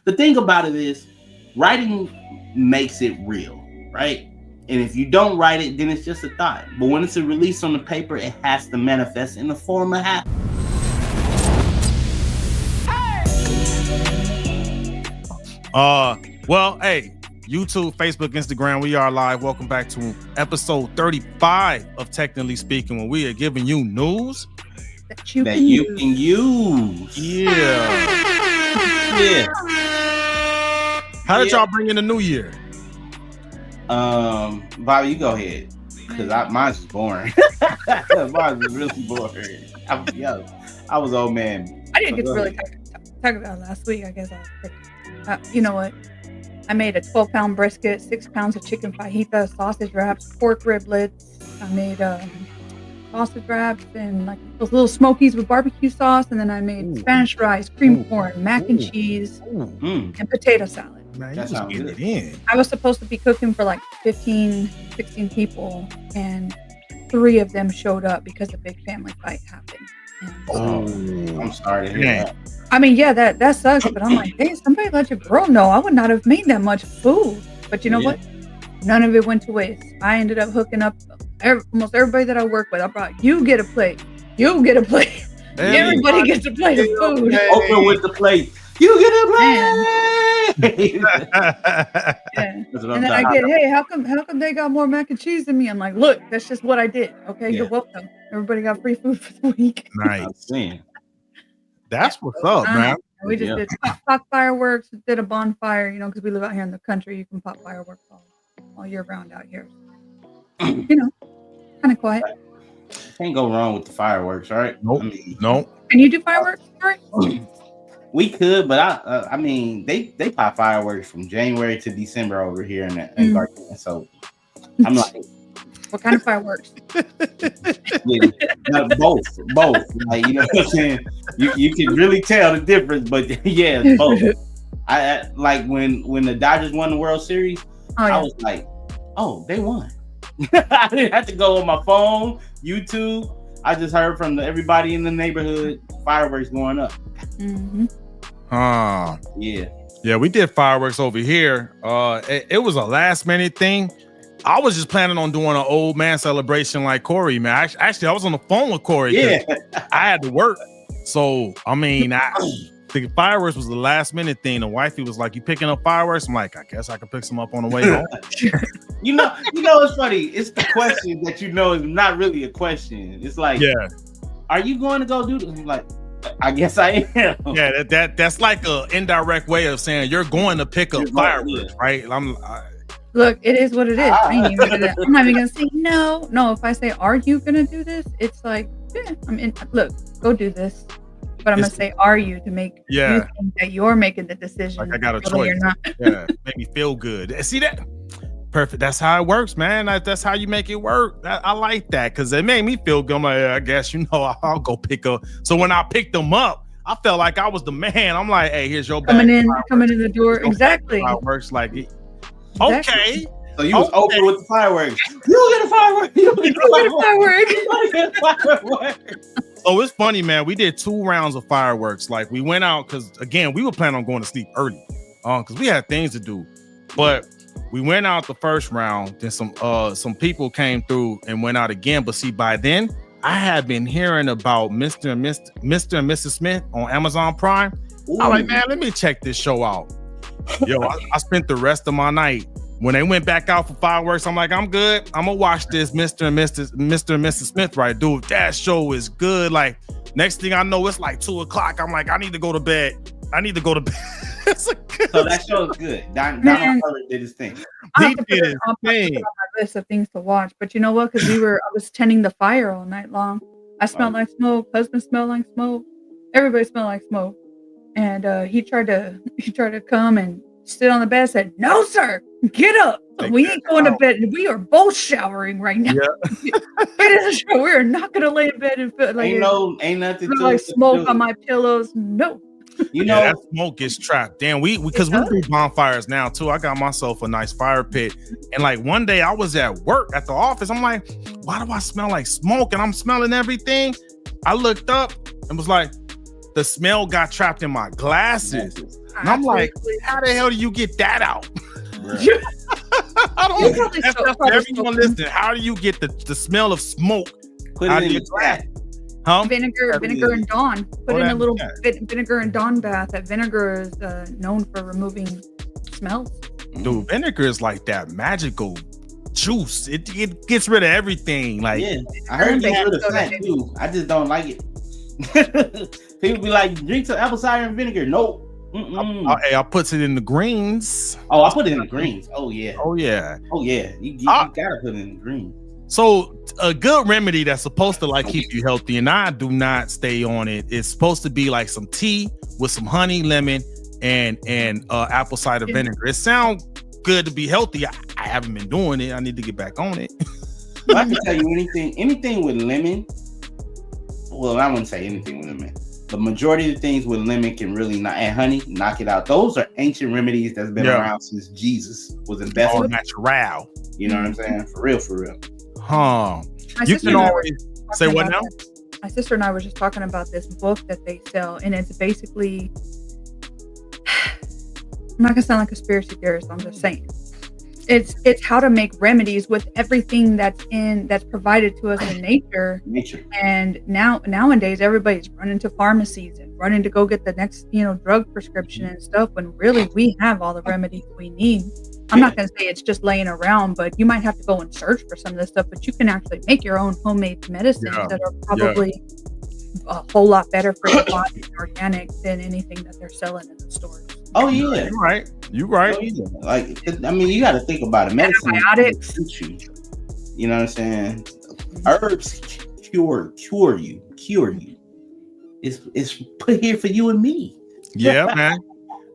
The thing about it is, writing makes it real, right? And if you don't write it, then it's just a thought. But when it's a release on the paper, it has to manifest in the form of happiness. Well, hey, YouTube, Facebook, Instagram, we are live. Welcome back to episode 35 of Technically Speaking, when we are giving you news that you can use. Yeah. How did y'all bring in the new year? Bobby, you go ahead, because mine's boring. Mine was really boring. I was old man. I didn't get to really talk about it last week. I guess I was you know what? I made a 12-pound brisket, 6 pounds of chicken fajita, sausage wraps, pork riblets. I made sausage wraps and like those little smokies with barbecue sauce, and then I made Spanish rice, cream corn, mac and cheese, and potato salad. Man, that sounds good. I was supposed to be cooking for like 15, 16 people, and 3 of them showed up because a big family fight happened. I'm sorry to hear that. I mean, yeah, that sucks, but I'm like, hey, somebody let your girl know. I would not have made that much food. But you know what? None of it went to waste. I ended up hooking up almost everybody that I work with. I brought, you get a plate. You get a plate. Everybody gets a plate of food. Open with the plate. You get a plate. And then I get, hey, how come they got more mac and cheese than me? I'm like, look, that's just what I did. Okay, you're welcome. Everybody got free food for the week. Nice. That's what's up, man. We just did pop fireworks, did a bonfire, because we live out here in the country. You can pop fireworks all year round out here. Kind of quiet. Can't go wrong with the fireworks, right? Nope. Nope. Can you do fireworks? Right? We could, but I mean, they pop fireworks from January to December over here in Garden. So I'm like, what kind of fireworks? Both. Like, you know what I'm saying? You can really tell the difference, but yeah, both. I like when the Dodgers won the World Series. I was like, oh, they won. I didn't have to go on my phone, YouTube. I just heard from everybody in the neighborhood, fireworks going up. Yeah, we did fireworks over here. It was a last minute thing. I was just planning on doing an old man celebration like Corey, man. Actually, I was on the phone with Corey. Yeah, I had to work. So, I mean, the fireworks was the last minute thing. The wifey was like, "You picking up fireworks?" I'm like, "I guess I could pick some up on the way home." You know, it's funny. It's the question that is not really a question. It's like, are you going to go do this? I'm like, I guess I am. Yeah, that's like an indirect way of saying you're going to pick up fireworks, right? Look, it is what it is. I'm not even gonna say no. If I say, "Are you gonna do this?" It's like, I'm in. Look, go do this. But I'm gonna say, "Are you?" to make you think that you're making the decision. Like I got a choice. You're not. Make me feel good. See that? Perfect. That's how it works, man. That's how you make it work. I like that because it made me feel good. I'm like, I guess I'll go pick up. So when I picked them up, I felt like I was the man. I'm like, hey, here's your coming in the door. Exactly. How it works like. Okay. So you was open with the fireworks. You get a firework. You get a firework. So it's funny, man. We did 2 rounds of fireworks. Like we went out because again, we were planning on going to sleep early, because we had things to do. But we went out the first round. Then some people came through and went out again. But see, by then I had been hearing about Mr. and Mrs. Smith on Amazon Prime. I'm like, man, let me check this show out. Yo, I spent the rest of my night. When they went back out for fireworks, I'm like, I'm good. I'm gonna watch this Mr. and Mrs. Smith, right? Dude, that show is good. Like, next thing I know, it's like 2:00. I'm like, I need to go to bed. So that show is good. Donald did his thing. He did his thing. On my list of things to watch, but you know what? Because I was tending the fire all night long. I smelled like smoke. Husband smelled like smoke. Everybody smelled like smoke. And he tried to come and sit on the bed. Said, "No, sir, get up. We ain't going to bed. We are both showering right now. We are not going to lay in bed and feel like ain't nothing to like smoke on my pillows. No." That smoke gets trapped. Damn, because we do bonfires now too. I got myself a nice fire pit, and like one day I was at work at the office. I'm like, why do I smell like smoke? And I'm smelling everything. I looked up and was like, the smell got trapped in my glasses. And I'm like, how the hell do you get that out? I don't. That's for everyone listening. How do you get the smell of smoke out of your glass? Huh? Vinegar and Dawn. Put in a little vinegar and Dawn bath. That vinegar is known for removing smells. Dude, vinegar is like that magical juice. It gets rid of everything. Like, yeah, I heard they get rid of fat too. I just don't like it. People be like, drink some apple cider and vinegar. Nope. I put it in the greens. Oh, I put it in the greens. Oh yeah. You gotta put it in the greens. So a good remedy that's supposed to like keep you healthy, and I do not stay on it. It's supposed to be like some tea with some honey, lemon, and apple cider vinegar. It sounds good to be healthy. I haven't been doing it. I need to get back on it. Well, I can tell you anything with lemon. Well, I wouldn't say anything with lemon. The majority of the things with lemon can really and honey knock it out. Those are ancient remedies that's been around since Jesus was invested. All natural. You know what I'm saying? For real. Huh. You can always say what now? My sister and I were just talking about this book that they sell, and it's basically, I'm not gonna sound like a conspiracy theorist, I'm just saying. It's how to make remedies with everything that's provided to us in nature. And nowadays everybody's running to pharmacies and running to go get the next, drug prescription and stuff, when really we have all the remedies we need. I'm not going to say it's just laying around, but you might have to go and search for some of this stuff, but you can actually make your own homemade medicines that are probably a whole lot better for your body and organic than anything that they're selling in the stores. Oh yeah, you're right. Oh, yeah. Like, I mean, you got to think about it. Medicine, antibiotics. You know what I'm saying? Herbs cure you. It's put here for you and me. Yeah, man.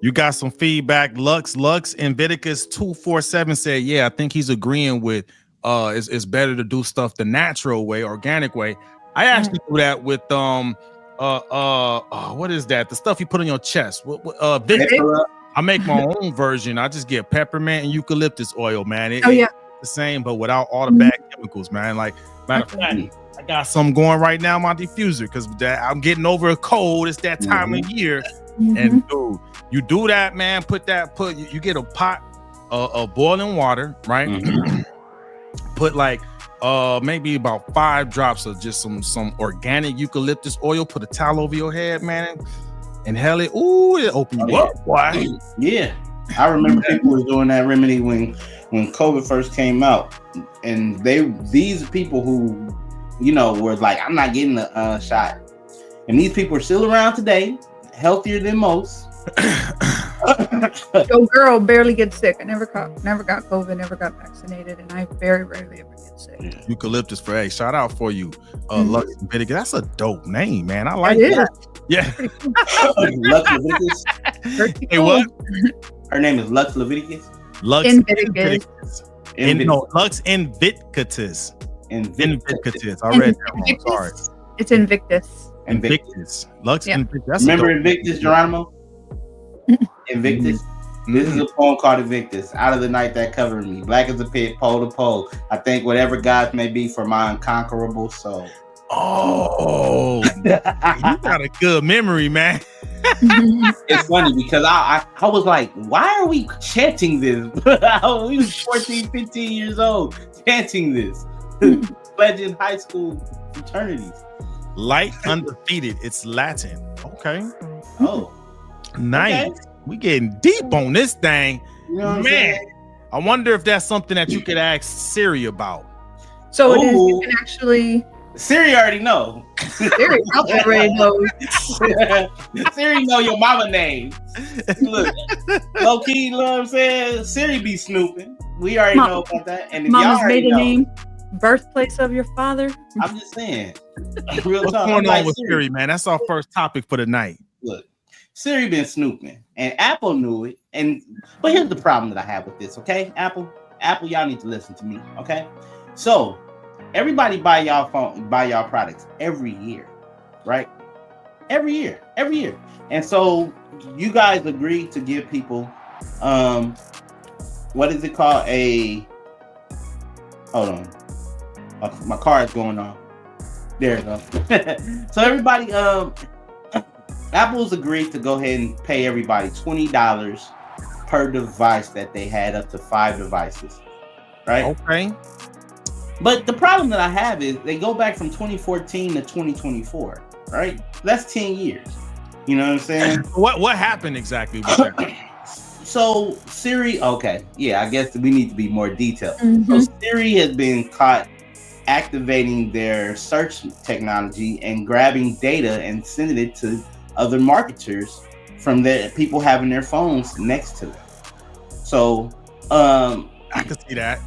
You got some feedback. Lux Invictus 247 said, yeah, I think he's agreeing with it's better to do stuff the natural way, organic way. I actually do that with what is that? The stuff you put on your chest. I make my own version. I just get peppermint and eucalyptus oil, man. It's the same, but without all the bad chemicals, man. Like, matter of fact, I got some going right now in my diffuser because I'm getting over a cold. It's that time of year. And dude, you do that, man. You get a pot of boiling water, right? Put like maybe about 5 drops of just some organic eucalyptus oil. Put a towel over your head, man. Inhale it. Ooh, it open you up. Why? Yeah, I remember people was doing that remedy when COVID first came out, and these people who were like, I'm not getting the shot, and these people are still around today, healthier than most. Yo, girl barely gets sick. I never got COVID, never got vaccinated, and I very rarely ever get sick. Eucalyptus for shout out for you, Lux Leviticus. That's a dope name, man. I like it. Yeah. Lux Leviticus. Hey, what? Her name is Lux Leviticus. Lux Invictus. Lux Invictus. Invictus. I read that one. Sorry. It's Invictus. Invictus. Lux Invictus. Remember Invictus, Geronimo? Invictus. This is a poem called Invictus. Out of the night that covered me, black as a pit, pole to pole. I thank whatever gods may be for my unconquerable soul. Oh, you got a good memory, man. It's funny because I was like, why are we chanting this? We was 14, 15 years old chanting this. Pledging high school fraternities. Light undefeated. It's Latin. Okay. Oh. Nice. Okay. We getting deep on this thing. You know man. I wonder if that's something that you could ask Siri about. So it is, you can actually Siri already know. Siri probably already knows. Siri know your mama name. Look, low key, you know what I'm saying? Siri be snooping. We already know about that. And if Mama's y'all maiden name, birthplace of your father. I'm just saying. Real What's talk. going on with Siri, man? That's our first topic for the night. Look, Siri been snooping, and Apple knew it. But here's the problem that I have with this, okay? Apple, y'all need to listen to me, okay? So everybody buy y'all products every year, right? Every year. And so you guys agreed to give people, what is it called? Hold on. My car is going off. There it goes. So everybody, Apple's agreed to go ahead and pay everybody $20 per device that they had, up to 5 devices, right? Okay. But the problem that I have is they go back from 2014 to 2024, right? That's 10 years. You know what I'm saying? What happened exactly with that? So Siri, okay, yeah, I guess we need to be more detailed. So Siri has been caught activating their search technology and grabbing data and sending it to other marketers from their people having their phones next to them. So I can see that.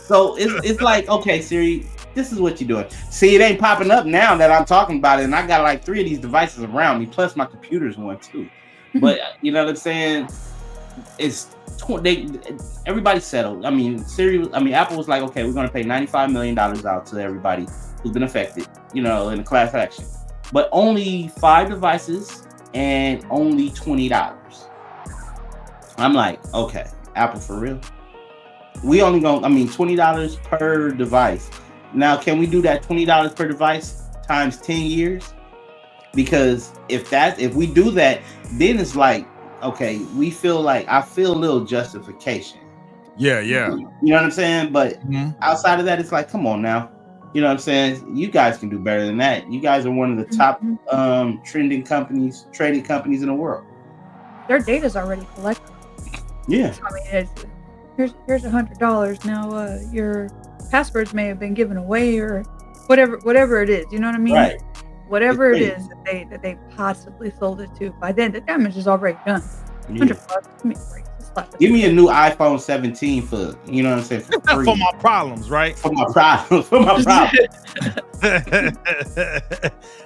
So it's like, okay, Siri, this is what you're doing. See, it ain't popping up now that I'm talking about it, and I got like 3 of these devices around me, plus my computer's one too. But you know what I'm saying? Everybody settled. I mean, Apple was like, okay, we're gonna pay $95 million out to everybody who's been affected, in a class action, but only 5 devices and only $20. I'm like, okay, Apple, for real? We only $20 per device. Now, can we do that $20 per device times 10 years? Because if we do that, then it's like, okay, I feel a little justification. Yeah. You know what I'm saying? But outside of that, it's like, come on now. You know what I'm saying? You guys can do better than that. You guys are one of the top trading companies in the world. Their data's already collected. Yeah. I mean, here's $100. Now your passwords may have been given away or whatever it is. You know what I mean? Right. Whatever it is that they possibly sold it to. By then, the damage is already done. $100. Give me a break. Give me a new iPhone 17 for, you know what I'm saying? For my problems, right? For my problems. But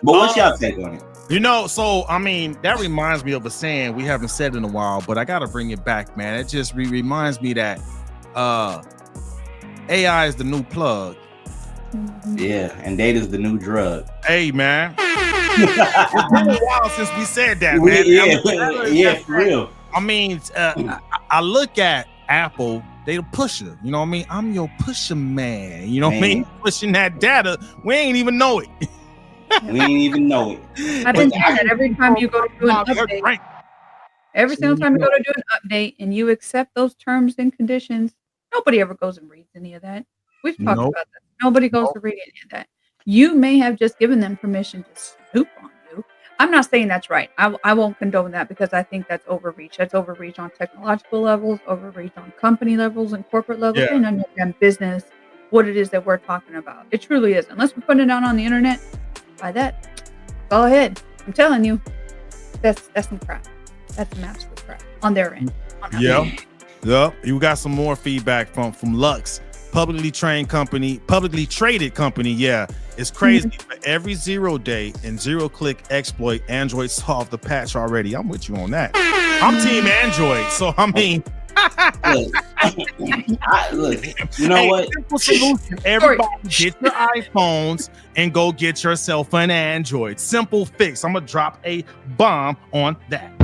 what's y'all take on it? So I mean, that reminds me of a saying we haven't said in a while, but I gotta bring it back, man. It just reminds me that AI is the new plug. Yeah, and data's the new drug. Hey, man. It's been a while since we said that, man. Yeah, for real. I mean, I look at Apple, they the pusher. You know what I mean? I'm your pusher, man. You know what I mean? Pushing that data, we ain't even know it. We ain't even know it. I've been saying that every time you go to do an update. Every single time you go to do an update and you accept those terms and conditions, nobody ever goes and reads any of that. We've talked about that. Nobody goes to read any of that. You may have just given them permission to snoop on you. I'm not saying that's right. I won't condone that because I think that's overreach. That's overreach on technological levels, overreach on company levels and corporate levels, and on business, what it is that we're talking about. It truly is. Unless we're putting it out on the internet, by that, go ahead. I'm telling you, that's some crap. That's some absolute crap on their end. Yep. You got some more feedback from Lux. Publicly traded company. Yeah, it's crazy. For every 0-day and 0-click exploit, Android solved the patch already. I'm with you on that. I'm team Android, so I mean, look, you know what? Simple solution. Everybody get your iPhones and go get yourself an Android. Simple fix. I'm gonna drop a bomb on that.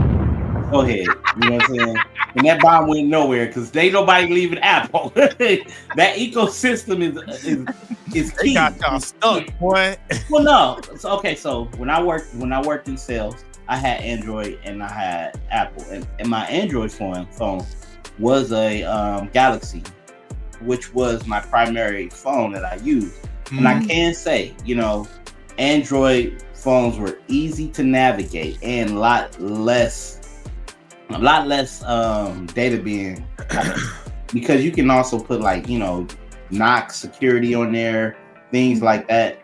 Go ahead. You know what I'm saying? And that bomb went nowhere because ain't nobody leaving Apple. That ecosystem is key. They got y'all stuck, boy. Well, no. So when I worked in sales, I had Android and I had Apple, and my Android phone was a Galaxy, which was my primary phone that I used. And I can say, Android phones were easy to navigate and a lot less data being because you can also put knock security on there, things like that.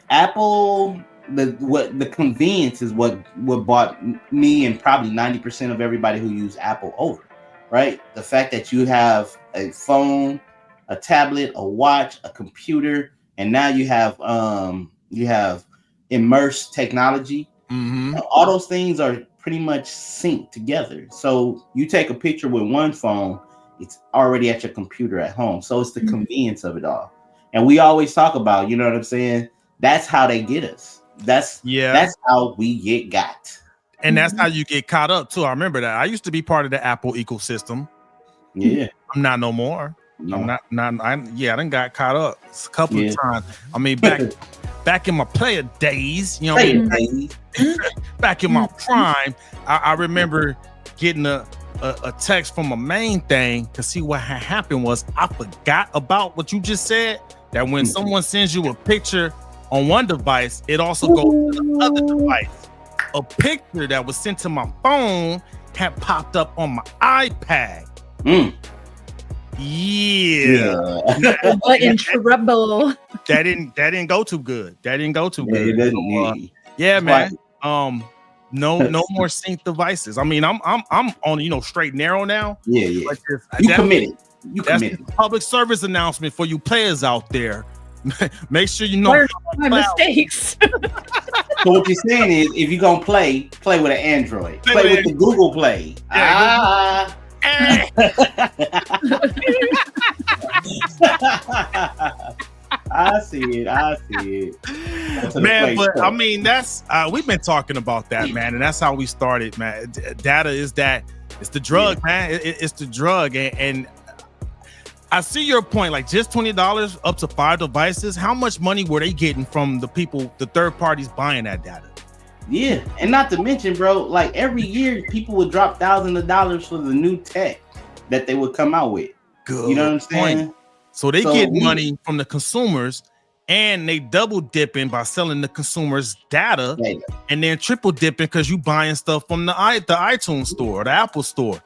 Apple, the convenience is what bought me and probably 90% of everybody who use Apple over, right? The fact that you have a phone, a tablet, a watch, a computer, and now you have immersed technology. All those things are pretty much synced together. So you take a picture with one phone, it's already at your computer at home. So it's the convenience of it all. And we always talk about, you know what I'm saying? That's how they get us. That's how we got. And that's how you get caught up too. I remember that. I used to be part of the Apple ecosystem. Yeah. I'm not no more. No. I done got caught up a couple of times. I mean, back back in my player days, you know, what I mean? Back in my prime, I remember getting a text from a main thing to see what had happened was I forgot about what you just said, that when someone sends you a picture on one device, it also goes to the other device. A picture that was sent to my phone had popped up on my iPad. Yeah. But in trouble. That didn't go too good. It didn't, man. No more sync devices. I mean, I'm on straight narrow now. Yeah. Like you committed. That's a public service announcement for you players out there. Make sure you know my mistakes. So what you're saying is, if you're gonna play with an Android, play with the Google Play. I see it. Man, but I mean, that's we've been talking about that, man, and that's how we started, man. Data is it's the drug, man. It's the drug, and I see your point. Like, just $20 up to 5 devices. How much money were they getting from the people, the third parties buying that data? Yeah, and not to mention, bro, like every year people would drop thousands of dollars for the new tech that they would come out with. Good. You know what I'm saying? So they get money from the consumers, and they double dipping by selling the consumers data, and then triple dipping because you buying stuff from the iTunes store or the Apple store.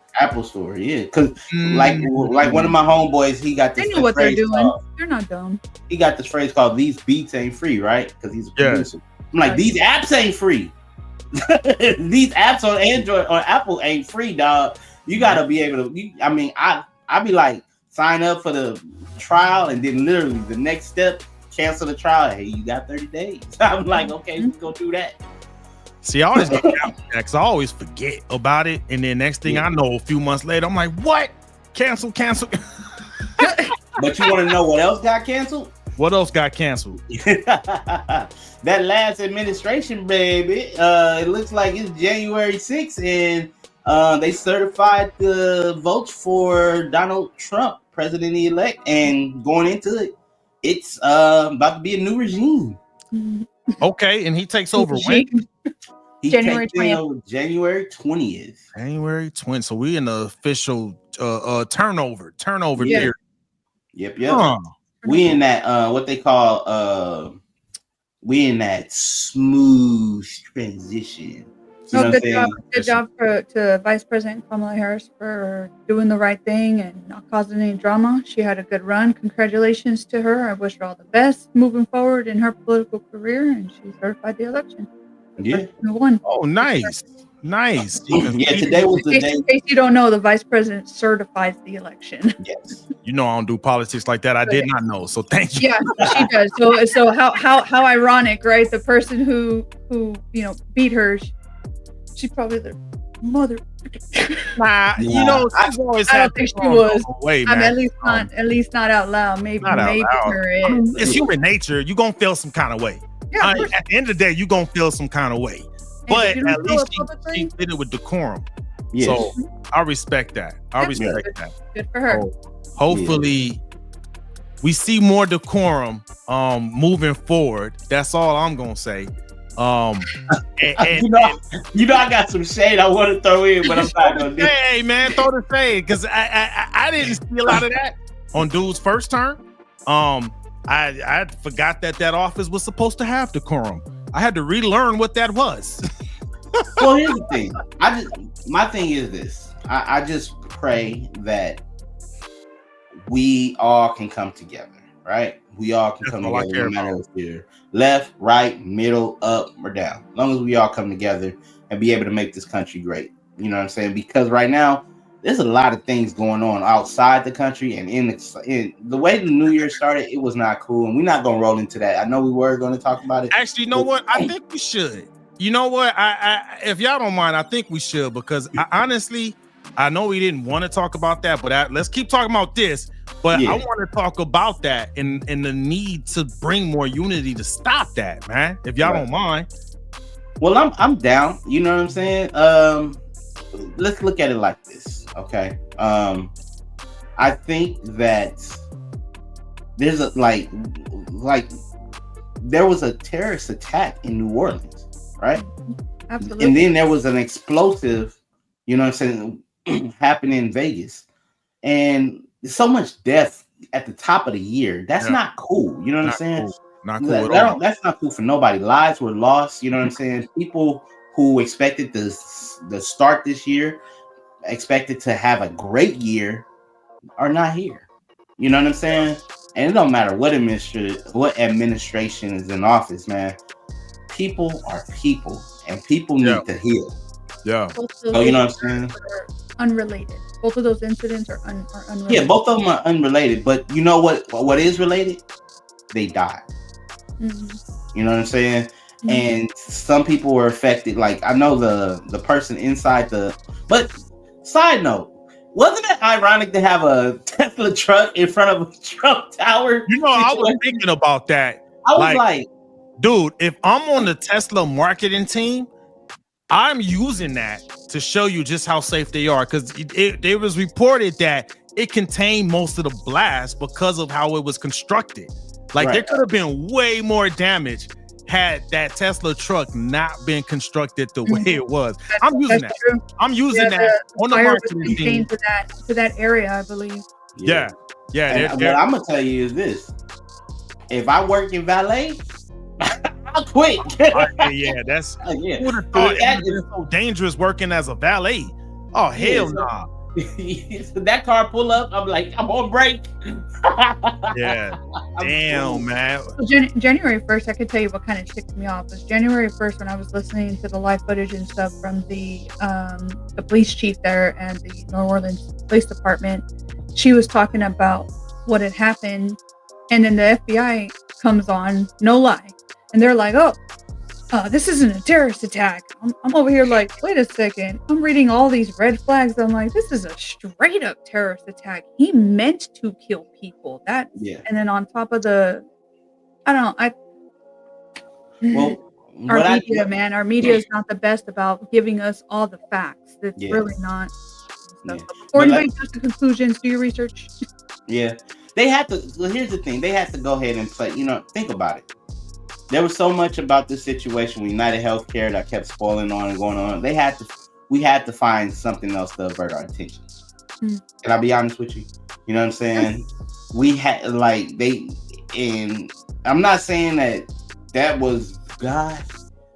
Yeah, because like one of my homeboys, he got this. They know what they're doing. They're not dumb. He got this phrase called "These beats ain't free," right? Because he's a producer. I'm like, these apps ain't free. These apps on Android or Apple ain't free, dog. You gotta be able to. I be like, sign up for the trial, and then literally the next step, cancel the trial. Hey, you got 30 days. I'm like, okay, let's go do that. See, I always get out because I always forget about it, and then next thing I know, a few months later, I'm like, what? Cancel. But you want to know what else got canceled? What else got canceled? That last administration, baby. It looks like it's January 6th, and they certified the votes for Donald Trump, president-elect, and going into it, it's about to be a new regime. Okay, and he takes over when? January 20th. January 20th. January 20th. So we in the official turnover period. Yep. We in that what they call we in that smooth transition. Good job to Vice President Kamala Harris for doing the right thing and not causing any drama. She had a good run. Congratulations to her. I wish her all the best moving forward in her political career, and she certified the election. Yeah. Won. Oh, nice. Yeah, today was the day. In case you don't know, the Vice President certifies the election. Yes. You know I don't do politics like that. I did not know, so thank you. Yeah, she does. So how ironic, right? The person who beat her, she probably the mother. Nah, she's always. I don't think she was. Way, I mean, at least not out loud. Maybe her is. It's human nature. You gonna feel some kind of way. Yeah, at the end of the day, you gonna feel some kind of way. But at least she did it with decorum. Yes. So I respect that. Good for her. Hopefully, we see more decorum moving forward. That's all I'm gonna say. I got some shade I want to throw in, but I'm not gonna do it. Hey man, throw the shade because I didn't see a lot of that on dude's first term. I forgot that office was supposed to have decorum. I had to relearn what that was. Well, here's the thing. My thing is this. I just pray that we all can come together, right? We all can come together, no matter if you're left, right, middle, up, or down. As long as we all come together and be able to make this country great. You know what I'm saying? Because right now, there's a lot of things going on outside the country, and in the way the new year started, it was not cool, and we're not gonna roll into that. I know we were going to talk about it. Actually, you know what? I think we should. You know what? I if y'all don't mind, I think we should, because honestly, I know we didn't want to talk about that, but let's keep talking about this. But I want to talk about that and the need to bring more unity to stop that, man. If y'all don't mind. Well, I'm down. You know what I'm saying? Let's look at it like this, okay? I think that there's there was a terrorist attack in New Orleans, right? Absolutely. And then there was an explosive, you know what I'm saying, happening in Vegas. And so much death at the top of the year. That's not cool. You know what I'm saying? Cool. Not cool at all. That's not cool for nobody. Lives were lost. You know what I'm saying? People who expected the start this year, expected to have a great year, are not here. You know what I'm saying? And it don't matter what administration is in office, man. People are people, and people need to heal. Yeah. So you know what I'm saying? Unrelated. Both of those incidents are unrelated. Yeah, both of them are unrelated. But you know what is related? They died. Mm-hmm. You know what I'm saying? Mm-hmm. And some people were affected. Like I know the person inside the. But side note, wasn't it ironic to have a Tesla truck in front of a Trump tower? You know, I was thinking about that. I was like, dude, if I'm on the Tesla marketing team, I'm using that to show you just how safe they are, because it was reported that it contained most of the blast because of how it was constructed. Like there could have been way more damage had that Tesla truck not been constructed the way it was. I'm using that. True. I'm using that on the marketing team. To that area, I believe. Yeah. What I'm gonna tell you is this: if I work in valet, I'll quit. That's who would have thought it was so dangerous working as a valet. Oh hell nah. That car pull up, I'm like, I'm on break. Yeah. Damn, man. So January 1st, I could tell you what kind of ticked me off. Was January 1st when I was listening to the live footage and stuff from the police chief there and the New Orleans Police Department. She was talking about what had happened, and then the FBI comes on, no lie, and they're like, oh, this isn't a terrorist attack. I'm over here like, wait a second. I'm reading all these red flags. I'm like, this is a straight up terrorist attack. He meant to kill people. And then on top of our media is not the best about giving us all the facts. It's really not. So before anybody comes to conclusions, do your research. Yeah. They had to, well, here's the thing. They had to go ahead and play, think about it. There was so much about this situation with United Healthcare that kept spoiling on and going on. We had to find something else to avert our attention. Can I be honest with you? You know what I'm saying? We had and I'm not saying that was God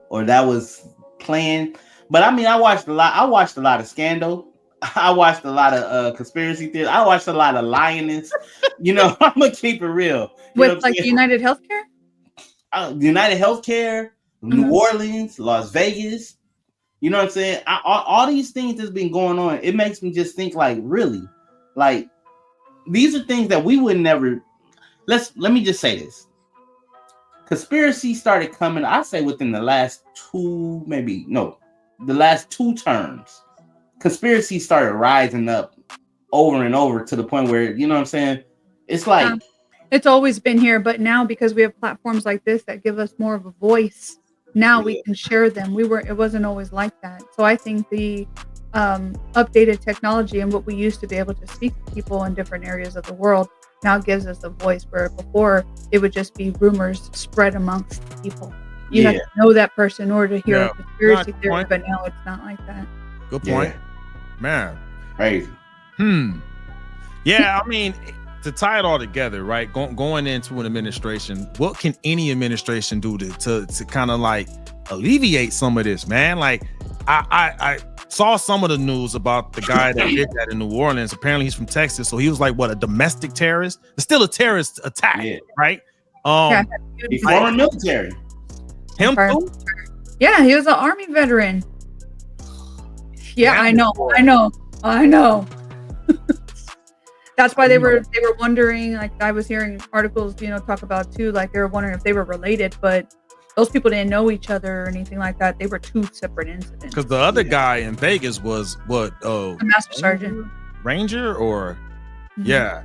or that was planned, but I mean, I watched a lot of Scandal. I watched a lot of conspiracy theories. I watched a lot of Lioness. I'm gonna keep it real. With like United Healthcare? United Healthcare, New Orleans, Las Vegas. You know what I'm saying? All these things that's been going on, it makes me just think like, really? Like, these are things that we would never... Let me just say this. Conspiracy started coming, I say within the last two terms. Conspiracy started rising up over and over to the point where, you know what I'm saying? It's like... It's always been here, but now because we have platforms like this that give us more of a voice, now we can share them. It wasn't always like that. So I think the updated technology and what we used to be able to speak to people in different areas of the world now gives us a voice, where before it would just be rumors spread amongst people. You have to know that person in order to hear a conspiracy theory, but now it's not like that. Good point. Man. Crazy. Yeah, I mean... To tie it all together, right? Going into an administration, what can any administration do to kind of like alleviate some of this, man? Like, I saw some of the news about the guy that did that in New Orleans. Apparently, he's from Texas, so he was like, what, a domestic terrorist? It's still a terrorist attack, right? He's former military. Him too? Yeah, he was an Army veteran. Yeah, I know. That's why they were wondering, like I was hearing articles, talk about too, like they were wondering if they were related, but those people didn't know each other or anything like that. They were two separate incidents. Because the other guy in Vegas was what? A master sergeant. Ranger or? Yeah.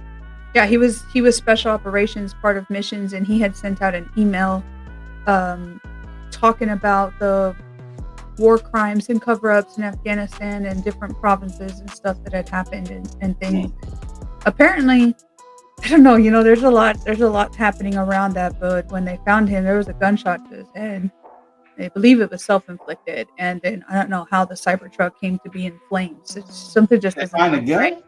Yeah, he was special operations, part of missions, and he had sent out an email talking about the war crimes and cover-ups in Afghanistan and different provinces and stuff that had happened and things. Apparently, I don't know. There's a lot happening around that. But when they found him, there was a gunshot to his head. They believe it was self-inflicted, and then I don't know how the Cybertruck came to be in flames. It's something just doesn't Find a sound gun. right.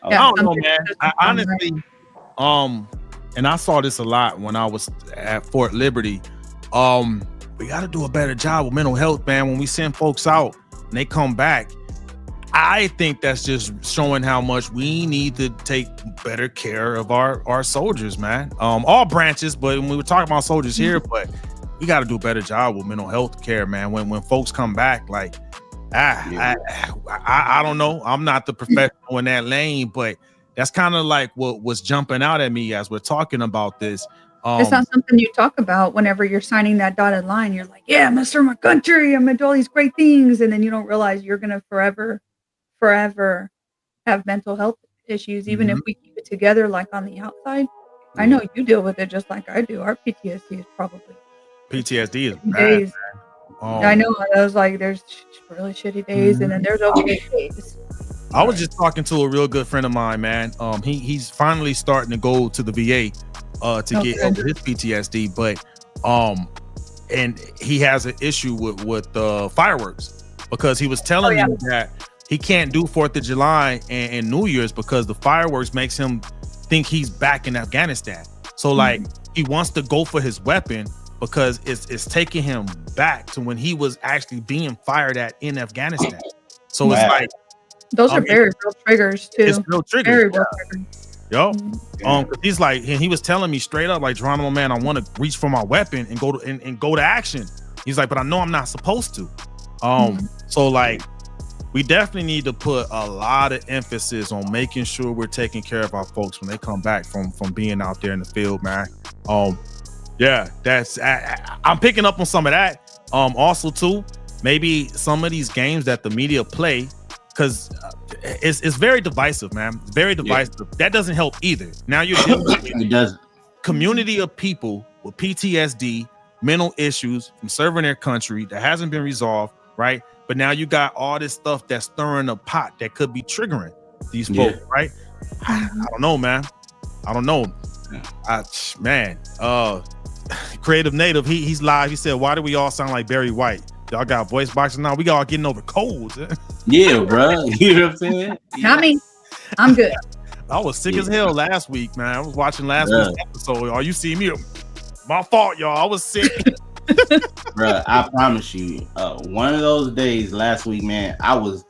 I don't know, man. I honestly, and I saw this a lot when I was at Fort Liberty. We got to do a better job with mental health, man. When we send folks out and they come back, I think that's just showing how much we need to take better care of our soldiers, man. All branches, but when we were talking about soldiers here, but we got to do a better job with mental health care, man. When folks come back, like, I don't know. I'm not the professional in that lane, but that's kind of like what was jumping out at me as we're talking about this. It's not something you talk about whenever you're signing that dotted line. You're like, yeah, I'm gonna serve my country. I'm gonna do all these great things, and then you don't realize you're gonna forever have mental health issues, even if we keep it together, like on the outside. I know you deal with it just like I do. Our PTSD is probably PTSD is days. bad. I know. I was like, there's really shitty days, and then there's okay days. I was just talking to a real good friend of mine, man. He's finally starting to go to the VA to get over his PTSD, but and he has an issue with fireworks because he was telling me that he can't do 4th of July and New Year's because the fireworks makes him think he's back in Afghanistan. So like he wants to go for his weapon because it's taking him back to when he was actually being fired at in Afghanistan. So it's like those are very real triggers too. It's real triggers. Very real triggers. Yo, he's like, and he was telling me straight up, like, Geronimo, man, I want to reach for my weapon and go to action. He's like, but I know I'm not supposed to. So like, we definitely need to put a lot of emphasis on making sure we're taking care of our folks when they come back from being out there in the field, man. Yeah, that's I'm picking up on some of that. Also too, maybe some of these games that the media play, because it's very divisive, man. It's very divisive. Yeah. That doesn't help either. Now you're dealing with a community of people with PTSD, mental issues from serving their country that hasn't been resolved, right? But now you got all this stuff that's stirring a pot that could be triggering these folks, right? I don't know, man. I don't know. Creative Native, he's live. He said, why do we all sound like Barry White? Y'all got voice boxes now. We all getting over colds. Yeah, bro. You know what I'm saying? Not me. I'm good. I was sick as hell last week, man. I was watching last week's episode. Are you seeing me? My fault, y'all. I was sick. Bro, I promise you, one of those days last week, man, I was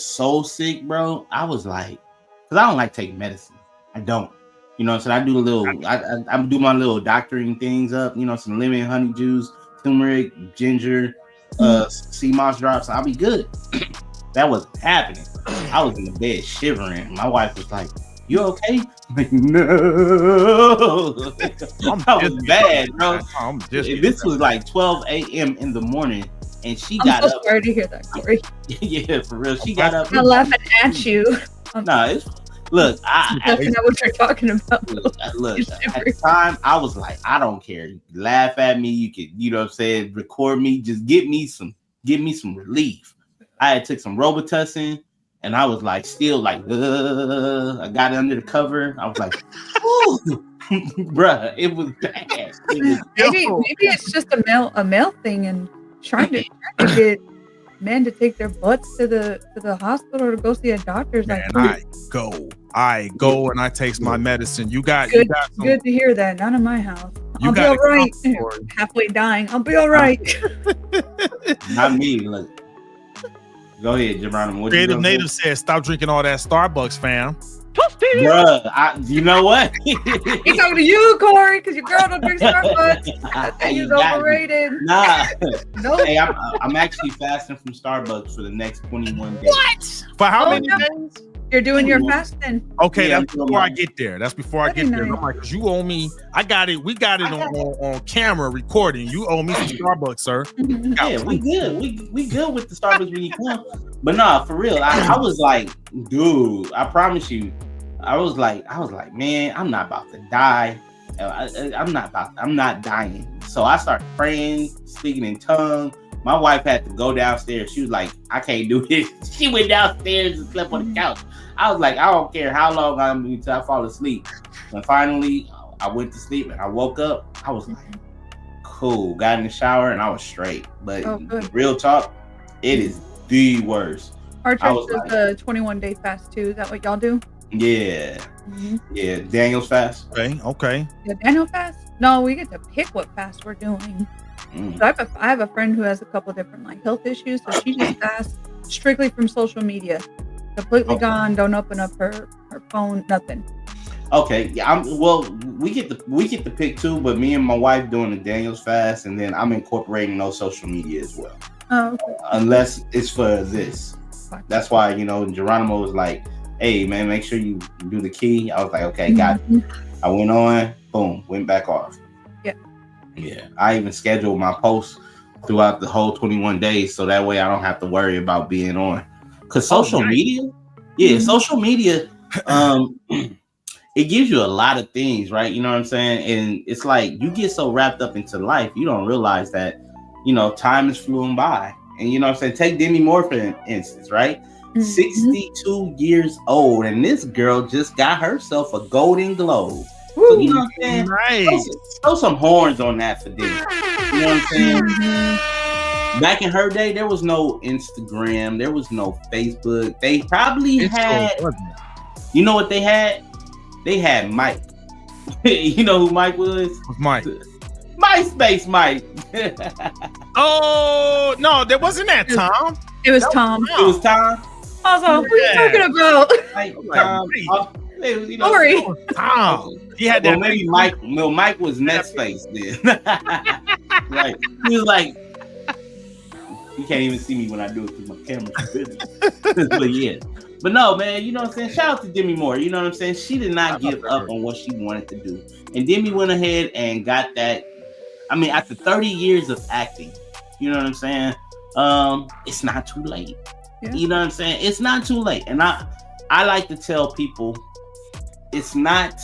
so sick, bro. I was like, because I don't like taking medicine. I don't. You know what I'm saying? I do a little, I do my little doctoring things up, you know, some lemon, honey juice, turmeric, ginger, sea moss drops. I'll be good. That wasn't happening. I was in the bed shivering. My wife was like, you okay? I'm like, no. I was bad, bro. This was like 12 a.m. in the morning, and she got up. I'm sorry to hear that, Corey. Yeah, for real. She got up. I'm laughing at you. No, look, I know what you're talking about. Look, at the time, I was like, I don't care. You can laugh at me. You could, you know what I'm saying, record me. Just give me some relief. I had took some Robitussin, and I was like, still like, I got under the cover. I was like, ooh, bruh, it was bad. Maybe it's just a male thing, and trying to get men to take their butts to the hospital to go see a doctor. Man, I go and I take my medicine. You got good to hear that. Not in my house. I'll be all right. Halfway dying. I'll be all right. Not me. Look. Go ahead, Geronimo. Creative Native says, stop drinking all that Starbucks, fam. Bruh, you know what? He's talking to you, Corey, because your girl don't drink Starbucks. He's overrated. Nah. Nope. Hey, I'm actually fasting from Starbucks for the next 21 days. What? For how many days? You're doing your fasting. Okay, that's before I get there. I'm like, because you owe me. I got it. We got it on camera recording. You owe me some Starbucks, sir. Yeah, we good. We good with the Starbucks when you come. But nah, for real, I was like, dude, I promise you, I was like, man, I'm not about to die. I'm not dying. So I started praying, speaking in tongues. My wife had to go downstairs. She was like, I can't do this. She went downstairs and slept on the couch. I was like, I don't care how long I'm going until I fall asleep. And finally, I went to sleep and I woke up. I was like, cool. Got in the shower and I was straight. But real talk, it is the worst. Our church does the 21-day fast too. Is that what y'all do? Yeah. Mm-hmm. Yeah. Daniel's fast. Okay. Yeah, Daniel fast? No, we get to pick what fast we're doing. So I have a friend who has a couple different like health issues, so she just fasts strictly from social media. Completely gone. Don't open up her phone. Nothing. Okay. Yeah. We get the pick too, but me and my wife doing the Daniel's fast, and then I'm incorporating no social media as well. Oh. Okay. Unless it's for this. That's why Geronimo was like, "Hey man, make sure you do the key." I was like, "Okay, got it." I went on. Boom. Went back off. Yeah, I even scheduled my posts throughout the whole 21 days, so that way I don't have to worry about being on. Because social media, social media, it gives you a lot of things, right? You know what I'm saying? And it's like you get so wrapped up into life, you don't realize that, time is flew by. And you know what I'm saying? Take Demi Moore for instance, right? 62 years old, and this girl just got herself a Golden Globe. So, you know what I'm saying? Right. Throw some horns on that for Demi. You know what I'm saying? Back in her day, there was no Instagram. There was no Facebook. They probably had... You know what they had? They had Mike. You know who Mike was? Mike. MySpace Mike. Oh, no, there wasn't that Tom. It was Tom. It was Tom? Also, what are you talking about? Tom. Sorry. Tom. He had that. Well, maybe Mike. No, Mike was next face then. Right. He was like, you can't even see me when I do it through my camera. But yeah. But no, man, you know what I'm saying? Shout out to Demi Moore. You know what I'm saying? She did not give up on what she wanted to do. And Demi went ahead and got that. I mean, after 30 years of acting, you know what I'm saying? It's not too late. Yeah. You know what I'm saying? It's not too late. And I like to tell people, it's not,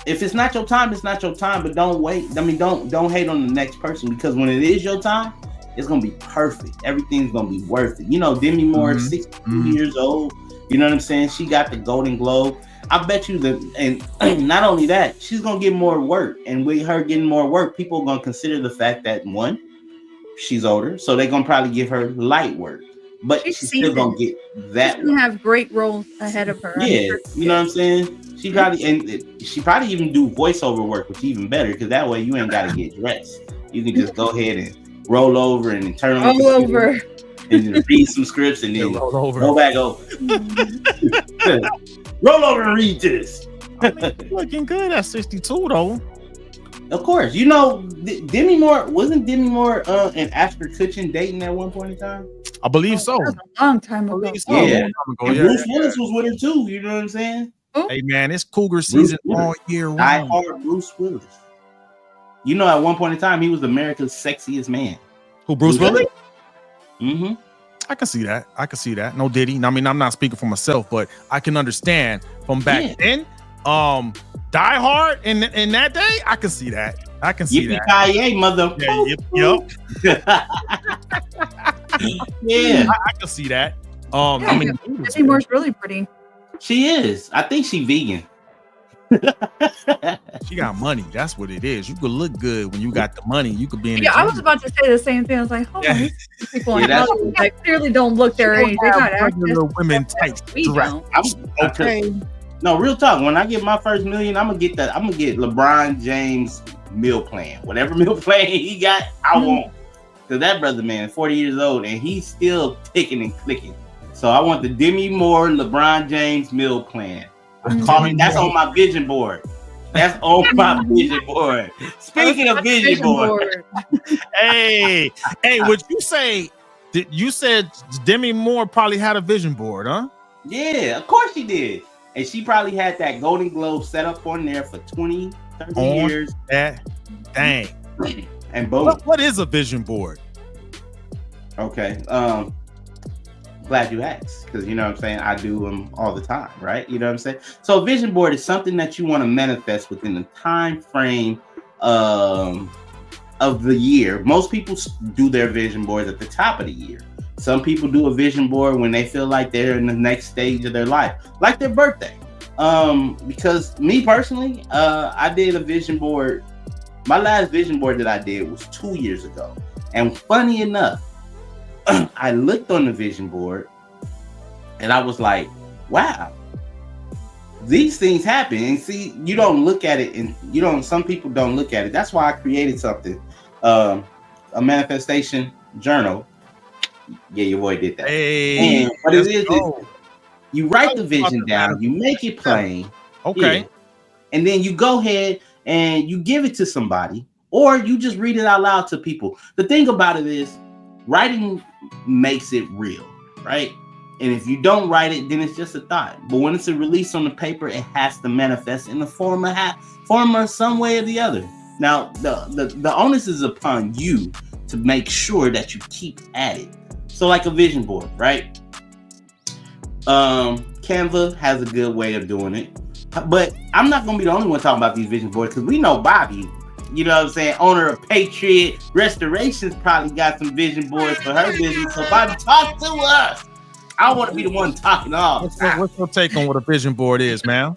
if it's not your time, it's not your time, but don't wait. I mean, don't hate on the next person, because when it is your time, it's going to be perfect. Everything's going to be worth it. Demi Moore, 62 years old. You know what I'm saying? She got the Golden Globe. I bet you and not only that, she's going to get more work. And with her getting more work, people are going to consider the fact that, one, she's older, so they're going to probably give her light work. But she's still going to get that. She's going to have great roles ahead of her. Yeah, you know what I'm saying? She probably even do voiceover work, which is even better, because that way you ain't got to get dressed. You can just go ahead and roll over and turn on roll over and just read some scripts and then go back over. Roll over and read this. Looking good at 62 though. Of course, Demi Moore wasn't and Ashton Kutcher dating at one point in time. I believe so. That was a long time ago. Yeah, Bruce Willis was with her too. You know what I'm saying? Hey man, it's Cougar season all year round. Die hard Bruce Willis. At one point in time, he was America's sexiest man. Who, Bruce Willis? Mm-hmm. I can see that. No Diddy. I mean, I'm not speaking for myself, but I can understand from back then. Die Hard in that day, I can see that. I can see that. Yippee-ki-yay, mother. Yep. Yeah, I can see that. I mean, Demi Moore's really pretty. She is. I think she vegan. She got money. That's what it is. You could look good when you got the money. You could be in. I was about to say the same thing. I was like, hold on, people in Hollywood that clearly don't look their age. They got access. Women tight. Okay. No, real talk. When I get my first million, I'm gonna get LeBron James meal plan. Whatever meal plan he got, I want. Because that brother, man, 40 years old, and he's still ticking and clicking. So I want the Demi Moore LeBron James meal plan. That's on my vision board. That's on my vision board. Speaking of vision board. hey, would you say? You said Demi Moore probably had a vision board, huh? Yeah, of course she did. And she probably had that Golden Globe set up on there for 20, 30 years. Dang. And boom. What is a vision board? Okay. Glad you asked, because you know what I'm saying, I do them all the time, right? You know what I'm saying? So a vision board is something that you want to manifest within the time frame of the year. Most people do their vision boards at the top of the year. Some people do a vision board when they feel like they're in the next stage of their life, like their birthday. Because me personally, I did a vision board. My last vision board that I did was 2 years ago. And funny enough, I looked on the vision board and I was like, wow, these things happen. And see, you don't look at it, and some people don't look at it. That's why I created something, a manifestation journal. Yeah, your boy did that. Hey, and what it is, you write the vision down, you make it plain. Okay. Yeah, and then you go ahead and you give it to somebody, or you just read it out loud to people. The thing about it is, writing makes it real, right? And if you don't write it, then it's just a thought. But when it's a release on the paper, it has to manifest in the form of some way or the other. Now, the onus is upon you to make sure that you keep at it. So like a vision board, right? Canva has a good way of doing it. But I'm not going to be the only one talking about these vision boards, because we know Bobby, you know what I'm saying, owner of Patriot Restorations, probably got some vision boards for her business. So Bobby, talk to us. I want to be the one talking all. What's your take on what a vision board is, ma'am?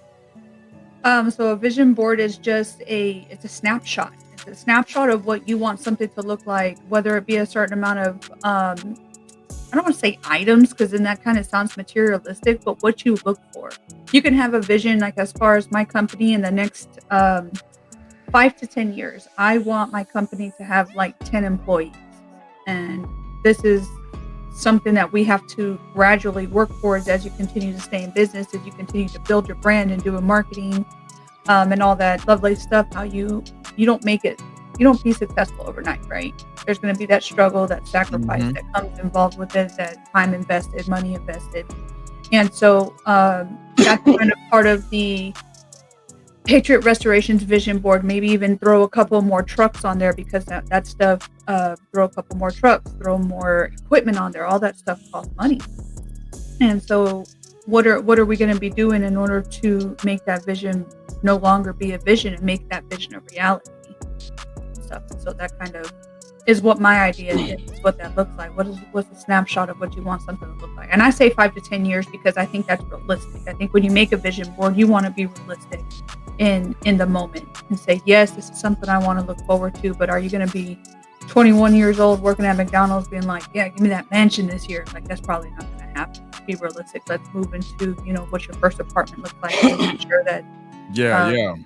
So a vision board is just it's a snapshot. It's a snapshot of what you want something to look like, whether it be a certain amount of, I don't want to say items, because then that kind of sounds materialistic, but what you look for. You can have a vision, like as far as my company in the next 5 to 10 years. I want my company to have like 10 employees. And this is something that we have to gradually work towards as you continue to stay in business, as you continue to build your brand and do a marketing and all that lovely stuff. How you don't be successful overnight, right? There's going to be that struggle, that sacrifice that comes involved with it, that time invested, money invested. And so that's kind of part of the Patriot Restorations vision board. Maybe even throw a couple more trucks on there, because that stuff, throw a couple more trucks, throw more equipment on there. All that stuff costs money. And so what are we going to be doing in order to make that vision no longer be a vision and make that vision a reality? So that kind of is what my idea is, what that looks like. What's a snapshot of what you want something to look like? And I say 5 to 10 years because I think that's realistic. I think when you make a vision board, you want to be realistic in the moment and say, yes, this is something I want to look forward to. But are you going to be 21 years old working at McDonald's being like, yeah, give me that mansion this year? Like, that's probably not going to happen. Be realistic. Let's move into, what your first apartment looks like, and make sure that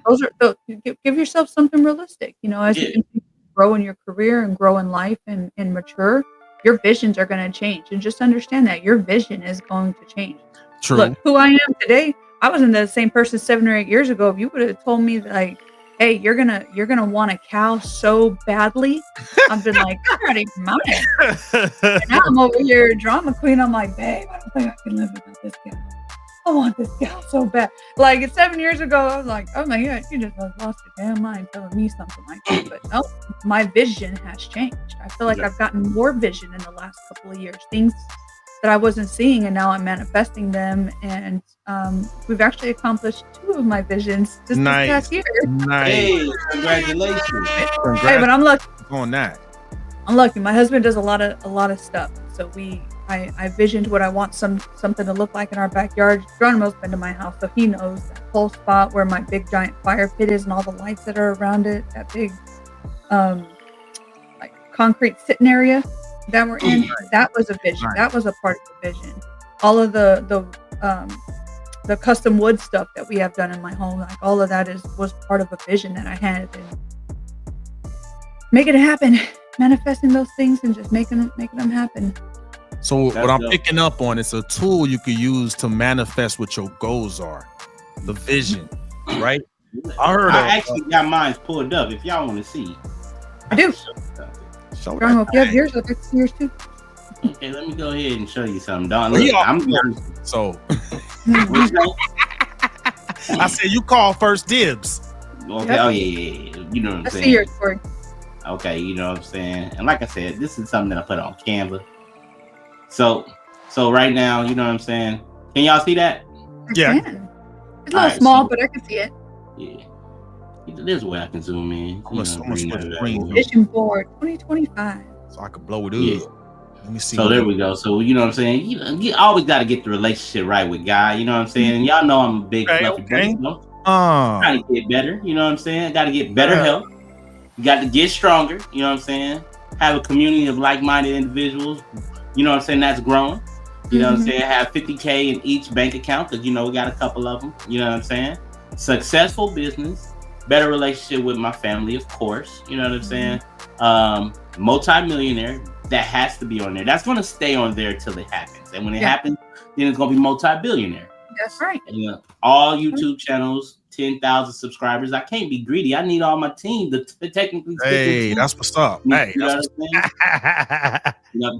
those are give yourself something realistic. As you continue to grow in your career and grow in life and mature, your visions are going to change. And just understand that your vision is going to change. True. Look, who I am today, I wasn't the same person 7 or 8 years ago. If you would have told me like, hey, you're gonna want a cow so badly, I've been like, I'm ready for mine. And now I'm over here drama queen. I'm like, babe, I don't think I can live without this cow. I want this cow so bad. Like 7 years ago, I was like, oh my God, you just lost your damn mind telling me something like that. But no, my vision has changed. I feel like I've gotten more vision in the last couple of years. Things that I wasn't seeing, and now I'm manifesting them. And we've actually accomplished 2 of my visions this past year. Nice. Hey, congratulations. Hey, but I'm lucky on that. I'm lucky. My husband does a lot of stuff. So I visioned what I want something to look like in our backyard. Geronimo's been to my house, so he knows that whole spot where my big giant fire pit is and all the lights that are around it. That big like concrete sitting area that we're in. That was a vision. That was a part of the vision. All of the custom wood stuff that we have done in my home, like all of that was part of a vision that I had, and making it happen, manifesting those things and just making them happen. So what I'm picking up on, it's a tool you could use to manifest what your goals are, the vision, right? I actually got mine pulled up. If y'all want to see, I do. Geronimo, if you have yours, I'll take yours too. Okay, let me go ahead and show you something, Don. Look, I'm going. So I said you call first dibs. Okay. Yep. Oh yeah. You know what I'm saying. I see yours, Corey. Okay, you know what I'm saying. And like I said, this is something that I put on Canva. So right now, you know what I'm saying. Can y'all see that? Yeah. It's a little small, but I can see it. Yeah. There's a way I can zoom in. Vision board 2025. So I can blow it up. Let me see. So there we go. So you know what I'm saying. You always got to get the relationship right with God. You know what I'm saying. And y'all know I'm a big fluffy baby. Trying to get better. You know what I'm saying. Got to get better health. You got to get stronger. You know what I'm saying. Have a community of like-minded individuals. You know what I'm saying. That's growing. You know what I'm saying. Have 50K in each bank account because we got a couple of them. You know what I'm saying. Successful business. Better relationship with my family, of course. You know what I'm saying. Multi-millionaire. That has to be on there. That's going to stay on there till it happens. And when it happens, then it's going to be multi-billionaire. That's right. And, all YouTube channels, 10,000 subscribers. I can't be greedy. I need all my team to technically. Hey, that's what's up. Hey, that's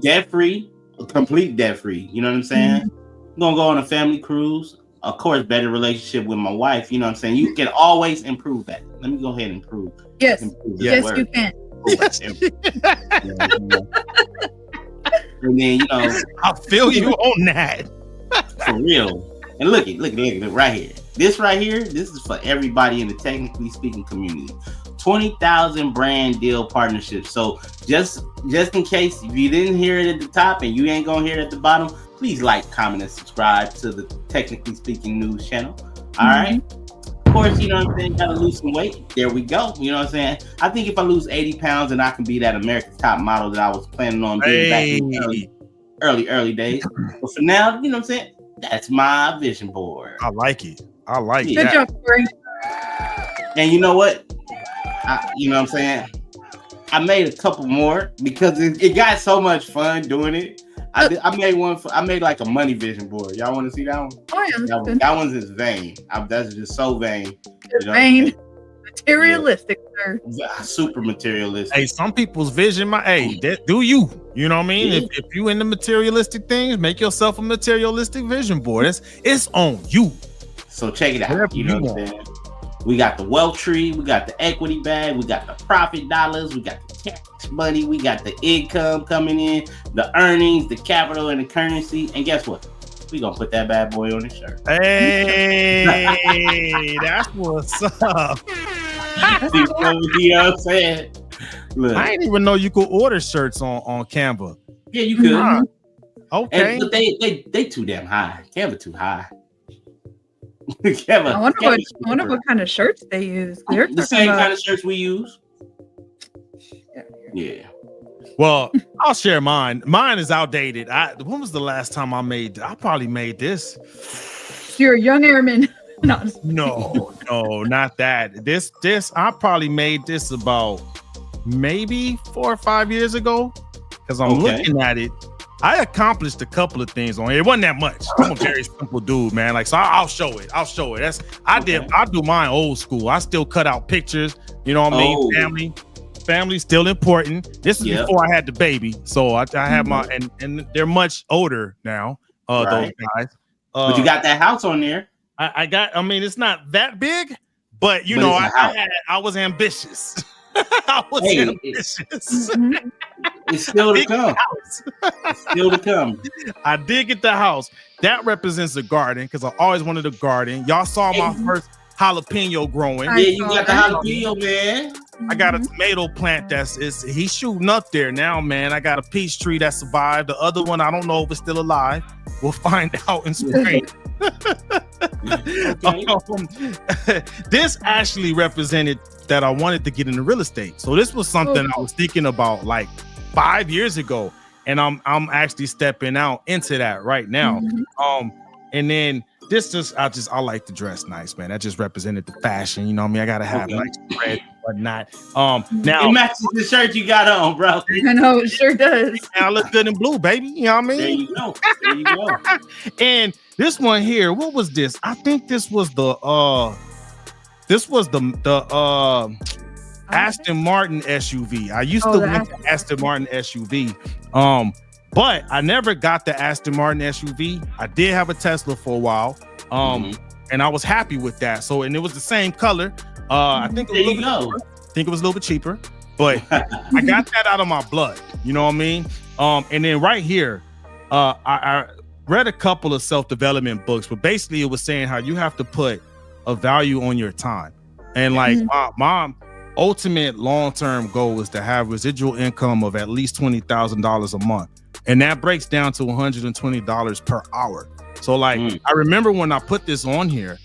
debt-free, complete debt-free. You know what I'm saying? I'm going to go on a family cruise. Of course, better relationship with my wife. You know what I'm saying? You can always improve that. Let me go ahead and improve. Yes. Yes, word. you can. Yes. And then I feel you on that. For real. And look right here. This right here, this is for everybody in the technically speaking community. 20,000 brand deal partnerships. So just in case if you didn't hear it at the top and you ain't gonna hear it at the bottom, please like, comment, and subscribe to the Technically Speaking News channel. All right. Of course, you know what I'm saying, gotta lose some weight. There we go. You know what I'm saying? I think if I lose 80 pounds, then I can be that America's Top model that I was planning on being back in the early days. But for now, you know what I'm saying? That's my vision board. I like it. Good job, Corey. And you know what? You know what I'm saying? I made a couple more because it got so much fun doing it. I made one. I made like a money vision board. Y'all want to see that one? Oh yeah, that one's just vain. That's just so vain. Vain, materialistic, sir. Super materialistic. Hey, some people's vision, that do you? You know what I mean? Yeah. If you into materialistic things, make yourself a materialistic vision board. It's on you. So check it out. You know what I'm saying? We got the wealth tree, we got the equity bag, we got the profit dollars, we got the tax money, we got the income coming in, the earnings, the capital, and the currency. And guess what? We gonna put that bad boy on the shirt. Hey, that's what's up. You know what I'm saying? Look. I didn't even know you could order shirts on Canva. Yeah, you could. Okay. But they too damn high. Canva too high. I wonder what kind of shirts they use. The same kind of shirts we use. Yeah. Well, I'll share mine. Mine is outdated. When was the last time I made? I probably made this. You're a young airman. No, not that. This I probably made this about maybe 4 or 5 years ago because I'm looking at it. I accomplished a couple of things on it. It wasn't that much. I'm a very simple dude, man. Like, so I'll show it. I do mine old school. I still cut out pictures. You know what I mean? Family's still important. This is before I had the baby. So I have my, and they're much older now. Those guys. But you got that house on there. I mean, it's not that big, but I was ambitious. Ambitious. It's still to come. It's still to come. I did get the house. That represents a garden because I always wanted a garden. Y'all saw my first jalapeno growing. Yeah, you got the jalapeno, man. I got a tomato plant he's shooting up there now, man. I got a peach tree that survived. The other one, I don't know if it's still alive. We'll find out in spring. This actually represented that I wanted to get into real estate. So this was something I was thinking about like 5 years ago, and I'm actually stepping out into that right now. And then I like to dress nice, man. That just represented the fashion. You know what I mean? I gotta have nice red and whatnot. Now it matches the shirt you got on, bro. I know it sure does. I look good in blue, baby. You know what I mean? There you go. And this one here, what was this? I think this was the Aston Martin SUV. I used to want the Aston Martin SUV. But I never got the Aston Martin SUV. I did have a Tesla for a while. And I was happy with that. So, and it was the same color. I think it was a little bit cheaper, but I got that out of my blood. You know what I mean? And then right here, I read a couple of self-development books, but basically it was saying how you have to put a value on your time. And like my ultimate long-term goal is to have residual income of at least $20,000 a month. and that breaks down to $120 per hour. So like, I remember when I put this on here,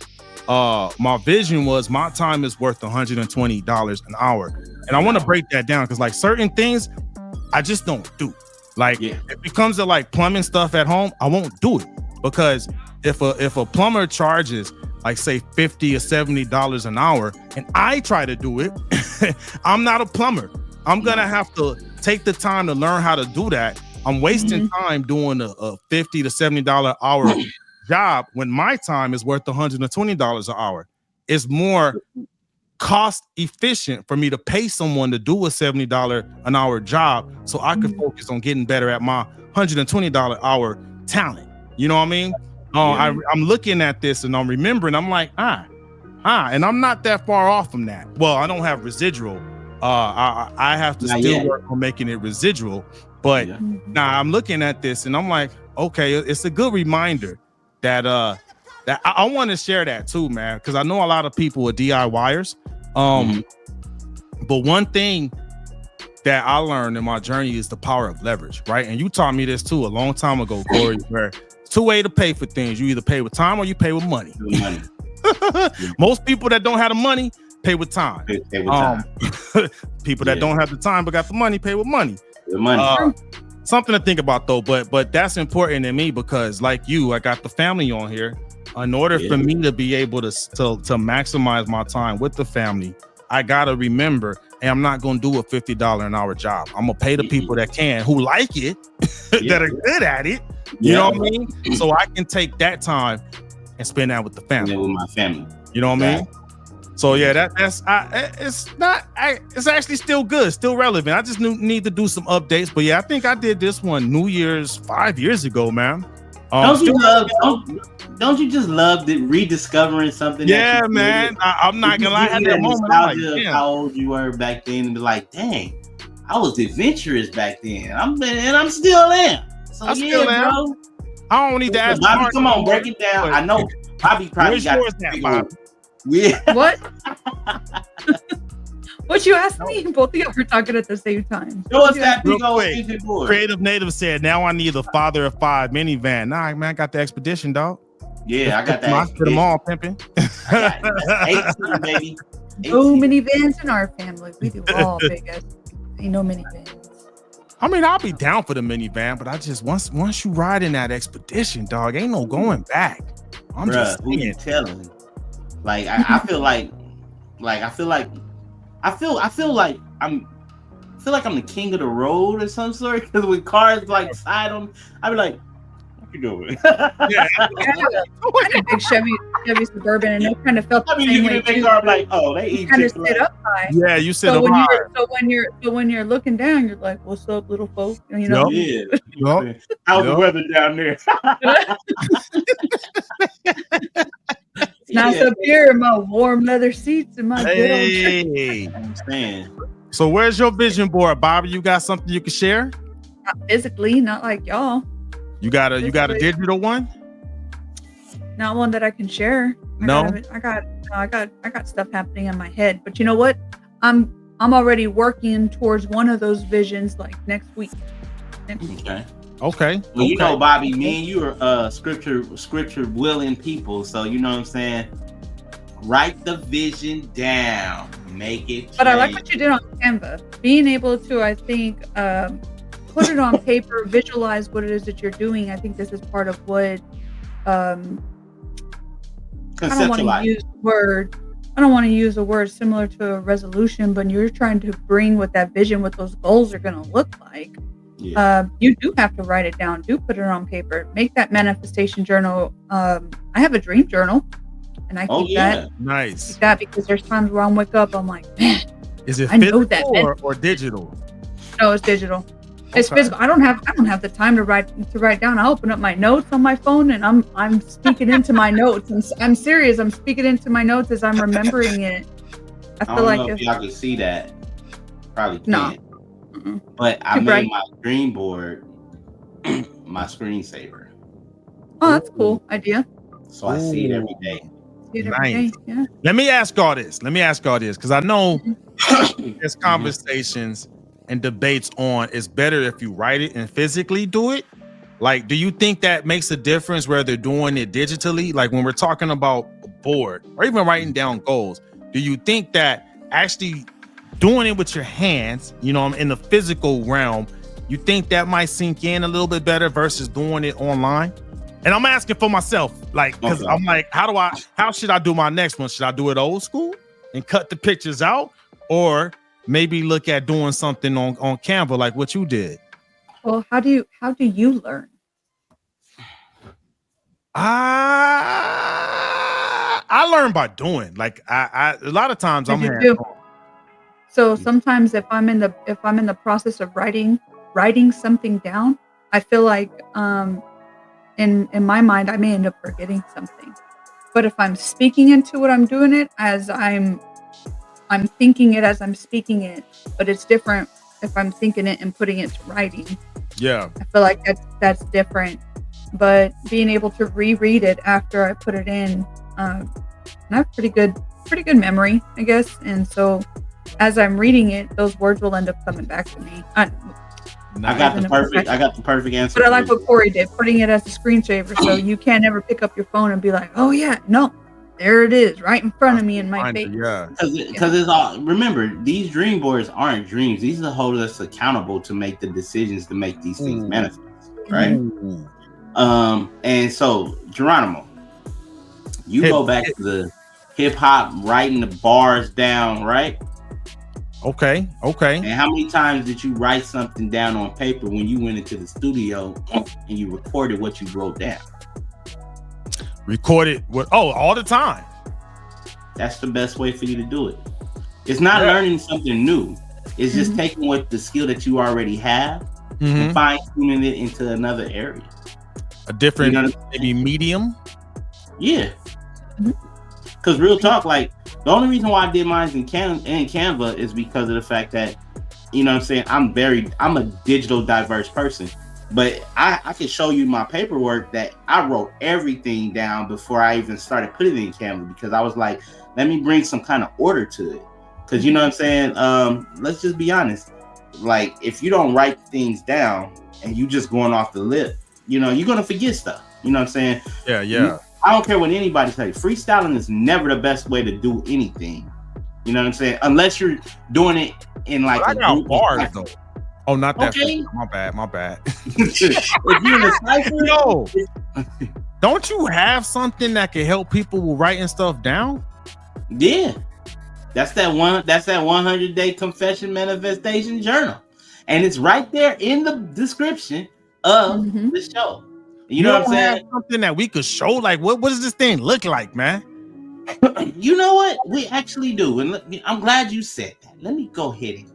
my vision was my time is worth $120 an hour. And I want to break that down because like certain things I just don't do. Like if it comes to like plumbing stuff at home, I won't do it because if a plumber charges like say $50 or $70 an hour and I try to do it, I'm not a plumber. I'm gonna have to take the time to learn how to do that. I'm wasting time doing a $50 to $70 hour job when my time is worth $120 an hour. It's more cost efficient for me to pay someone to do a $70 an hour job so I can focus on getting better at my $120 hour talent. You know what I mean? I'm looking at this and I'm remembering, I'm like, and I'm not that far off from that. Well, I don't have residual. I have to still work on making it residual. But now I'm looking at this and I'm like, okay, it's a good reminder that that I want to share that too, man, because I know a lot of people are DIYers. But one thing that I learned in my journey is the power of leverage, right? And you taught me this too a long time ago, Corey, where two ways to pay for things. You either pay with time or you pay with money. Most people that don't have the money pay with time. Pay with time. People that don't have the time but got the money pay with money. Something to think about though, but that's important to me because like you, I got the family on here. In order for me to be able to maximize my time with the family, I gotta remember, and I'm not gonna do a $50 an hour job. I'm gonna pay the people that can, who like it, that are good at it. You know what I mean? So I can take that time and spend that with the family. With my family. You know what I mean? So yeah, it's actually still good, still relevant. I just need to do some updates. But yeah, I think I did this one New Year's 5 years ago, man. Don't you just love rediscovering something? Yeah, man. I'm not gonna lie. At that moment, I'm like, how old you were back then, and be like, dang, I was adventurous back then. I'm still am. So I still am. Bro. I don't need to ask. Bobby, come on, break it down. I know Bobby probably got that, Bobby. Yeah. What? What you asked me? Both of you were talking at the same time. What's that big old engine board? Creative Native said, "Now I need a father of five minivan." Nah, man, I got the Expedition, dog. Yeah, I got that. I put them all pimping. 18, baby. 18. No minivans in our family. We do all big. Ain't no minivans. I mean, I'll be down for the minivan, but I just once you ride in that Expedition, dog, ain't no going back. I'm just telling you. Like I feel like I'm the king of the road or some sort. Because when cars like side on, I be like, "What you doing?" Yeah, I had a big Chevy Suburban, and it kind of felt. You get a big car, I'm like, "Oh, they eat." Kind of sit up high. Yeah, you sit up high. So when you're looking down, you're like, "What's up, little folk?" You know. Yeah. How's the weather down there? Nice up here in my warm leather seats and my good old man. So where's your vision board, Bobby? You got something you can share? Not physically, not like y'all. You got a digital one? Not one that I can share. I got stuff happening in my head. But you know what? I'm already working towards one of those visions like next week. Okay. Well, you know, Bobby, me and you are scripture willing people, so you know what I'm saying. Write the vision down, make it. But I like what you did on Canva. Being able to, I think, put it on paper, visualize what it is that you're doing. I think this is part of what. I don't want to use the word. I don't want to use a word similar to a resolution, but you're trying to bring what that vision, what those goals are going to look like. Yeah. You do have to write it down. Do put it on paper. Make that manifestation journal. I have a dream journal, and I keep that. Nice. Keep that because there's times where I wake up, I'm like, man, is it physical or digital? No, it's digital. It's physical. I don't have the time to write down. I open up my notes on my phone, and I'm speaking into my notes. And I'm serious. I'm speaking into my notes as I'm remembering it. I feel like if y'all can see that, probably can't. No. But I made my Dreamboard my screensaver. Oh, that's a cool idea. So I see it every day. Nice. Yeah. Let me ask all this because I know there's conversations and debates on it's better if you write it and physically do it. Like, do you think that makes a difference whether they're doing it digitally? Like when we're talking about a board or even writing down goals, do you think that actually doing it with your hands, you know, in the physical realm, you think that might sink in a little bit better versus doing it online? And I'm asking for myself, like, because I'm like, how should I do my next one? Should I do it old school and cut the pictures out, or maybe look at doing something on Canva like what you did? Well, how do you learn? I learn by doing. Like I a lot of times I'm hands-on. So sometimes if I'm in the process of writing something down, I feel like in my mind I may end up forgetting something. But if I'm speaking into what I'm doing it as I'm thinking it as I'm speaking it, but it's different if I'm thinking it and putting it to writing. Yeah. I feel like that's different. But being able to reread it after I put it in, I have pretty good memory, I guess. And so as I'm reading it, those words will end up coming back to me. I got the perfect answer. But I like what Corey did, putting it as a screensaver, so you can't ever pick up your phone and be like, "Oh yeah, no, there it is, right in front of me in my face." Yeah, because it's all. Remember, these dream boards aren't dreams; these are hold us accountable to make the decisions to make these things manifest, right? Mm-hmm. And so Geronimo, you go back to the hip hop, writing the bars down, right? Okay. And how many times did you write something down on paper when you went into the studio and you recorded what you wrote down? Recorded what? Oh, all the time. That's the best way for you to do it. It's not learning something new. It's just taking what the skill that you already have and fine-tuning it into another area. A different, maybe medium. Yeah. Because real talk, like the only reason why I did mine in Canva is because of the fact that, you know what I'm saying, I'm a digital diverse person. But I can show you my paperwork that I wrote everything down before I even started putting it in Canva, because I was like, let me bring some kind of order to it. Because you know what I'm saying? Let's just be honest. Like, if you don't write things down and you just going off the lip, you know, you're going to forget stuff. You know what I'm saying? Yeah. I don't care what anybody says. Freestyling is never the best way to do anything. You know what I'm saying? Unless you're doing it in like a group bars, though. Oh, not that. Okay. My bad. If you're in a cipher, don't you have something that can help people with writing stuff down? Yeah. That's that 100-day confession manifestation journal. And it's right there in the description of the show. You know what I'm saying? Something that we could show, like what does this thing look like, man? You know what? We actually do. And I'm glad you said that. Let me go ahead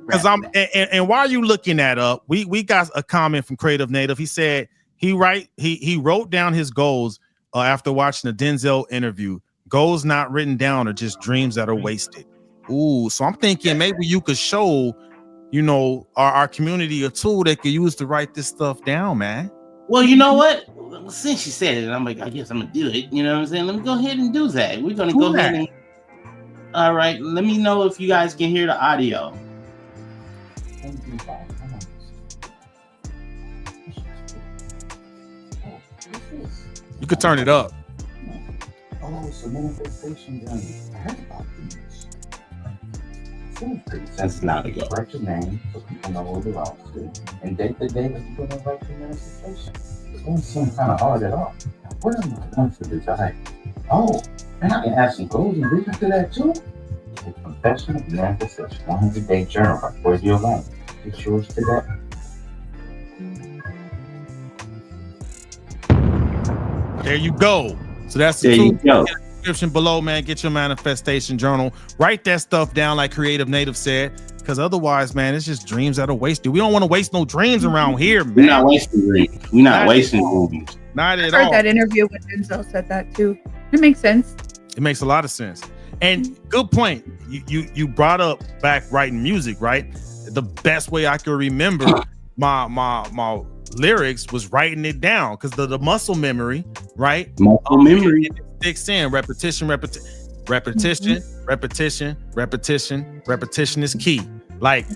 and while you looking that up, we got a comment from Creative Native. He said he wrote down his goals after watching the Denzel interview. Goals not written down are just dreams that are wasted. Ooh, so I'm thinking maybe you could show, you know, our community a tool they could use to write this stuff down, man. Well, you know what? Since you said it, I'm like, I guess I'm gonna do it. You know what I'm saying? Let me go ahead and do that. We're gonna go ahead and. All right. Let me know if you guys can hear the audio. You could turn it up. Oh, so manifestation journey. I heard about these. Seems pretty simple. That's loud again. Write your name so people know who belongs to, and date the day that you're gonna write your manifestation. It doesn't seem kind of hard at all. What am I going for desire? Oh, and I can add some goals and read into that too. The confession of manifestation 100-day journal by Where's Your Life. Get yours today. There you go. So that's the description below, man. Get your manifestation journal. Write that stuff down like Creative Native said, because otherwise, man, it's just dreams that are wasted. We don't want to waste no dreams around here, man. We're not wasting dreams. We're not wasting dreams. Not at all. I all. heard that interview with Denzel said that too. It makes sense. It makes a lot of sense. And good point. You brought up back writing music, right? The best way I could remember my lyrics was writing it down, because the muscle memory, right? Muscle memory sticks in. Repetition is key. Like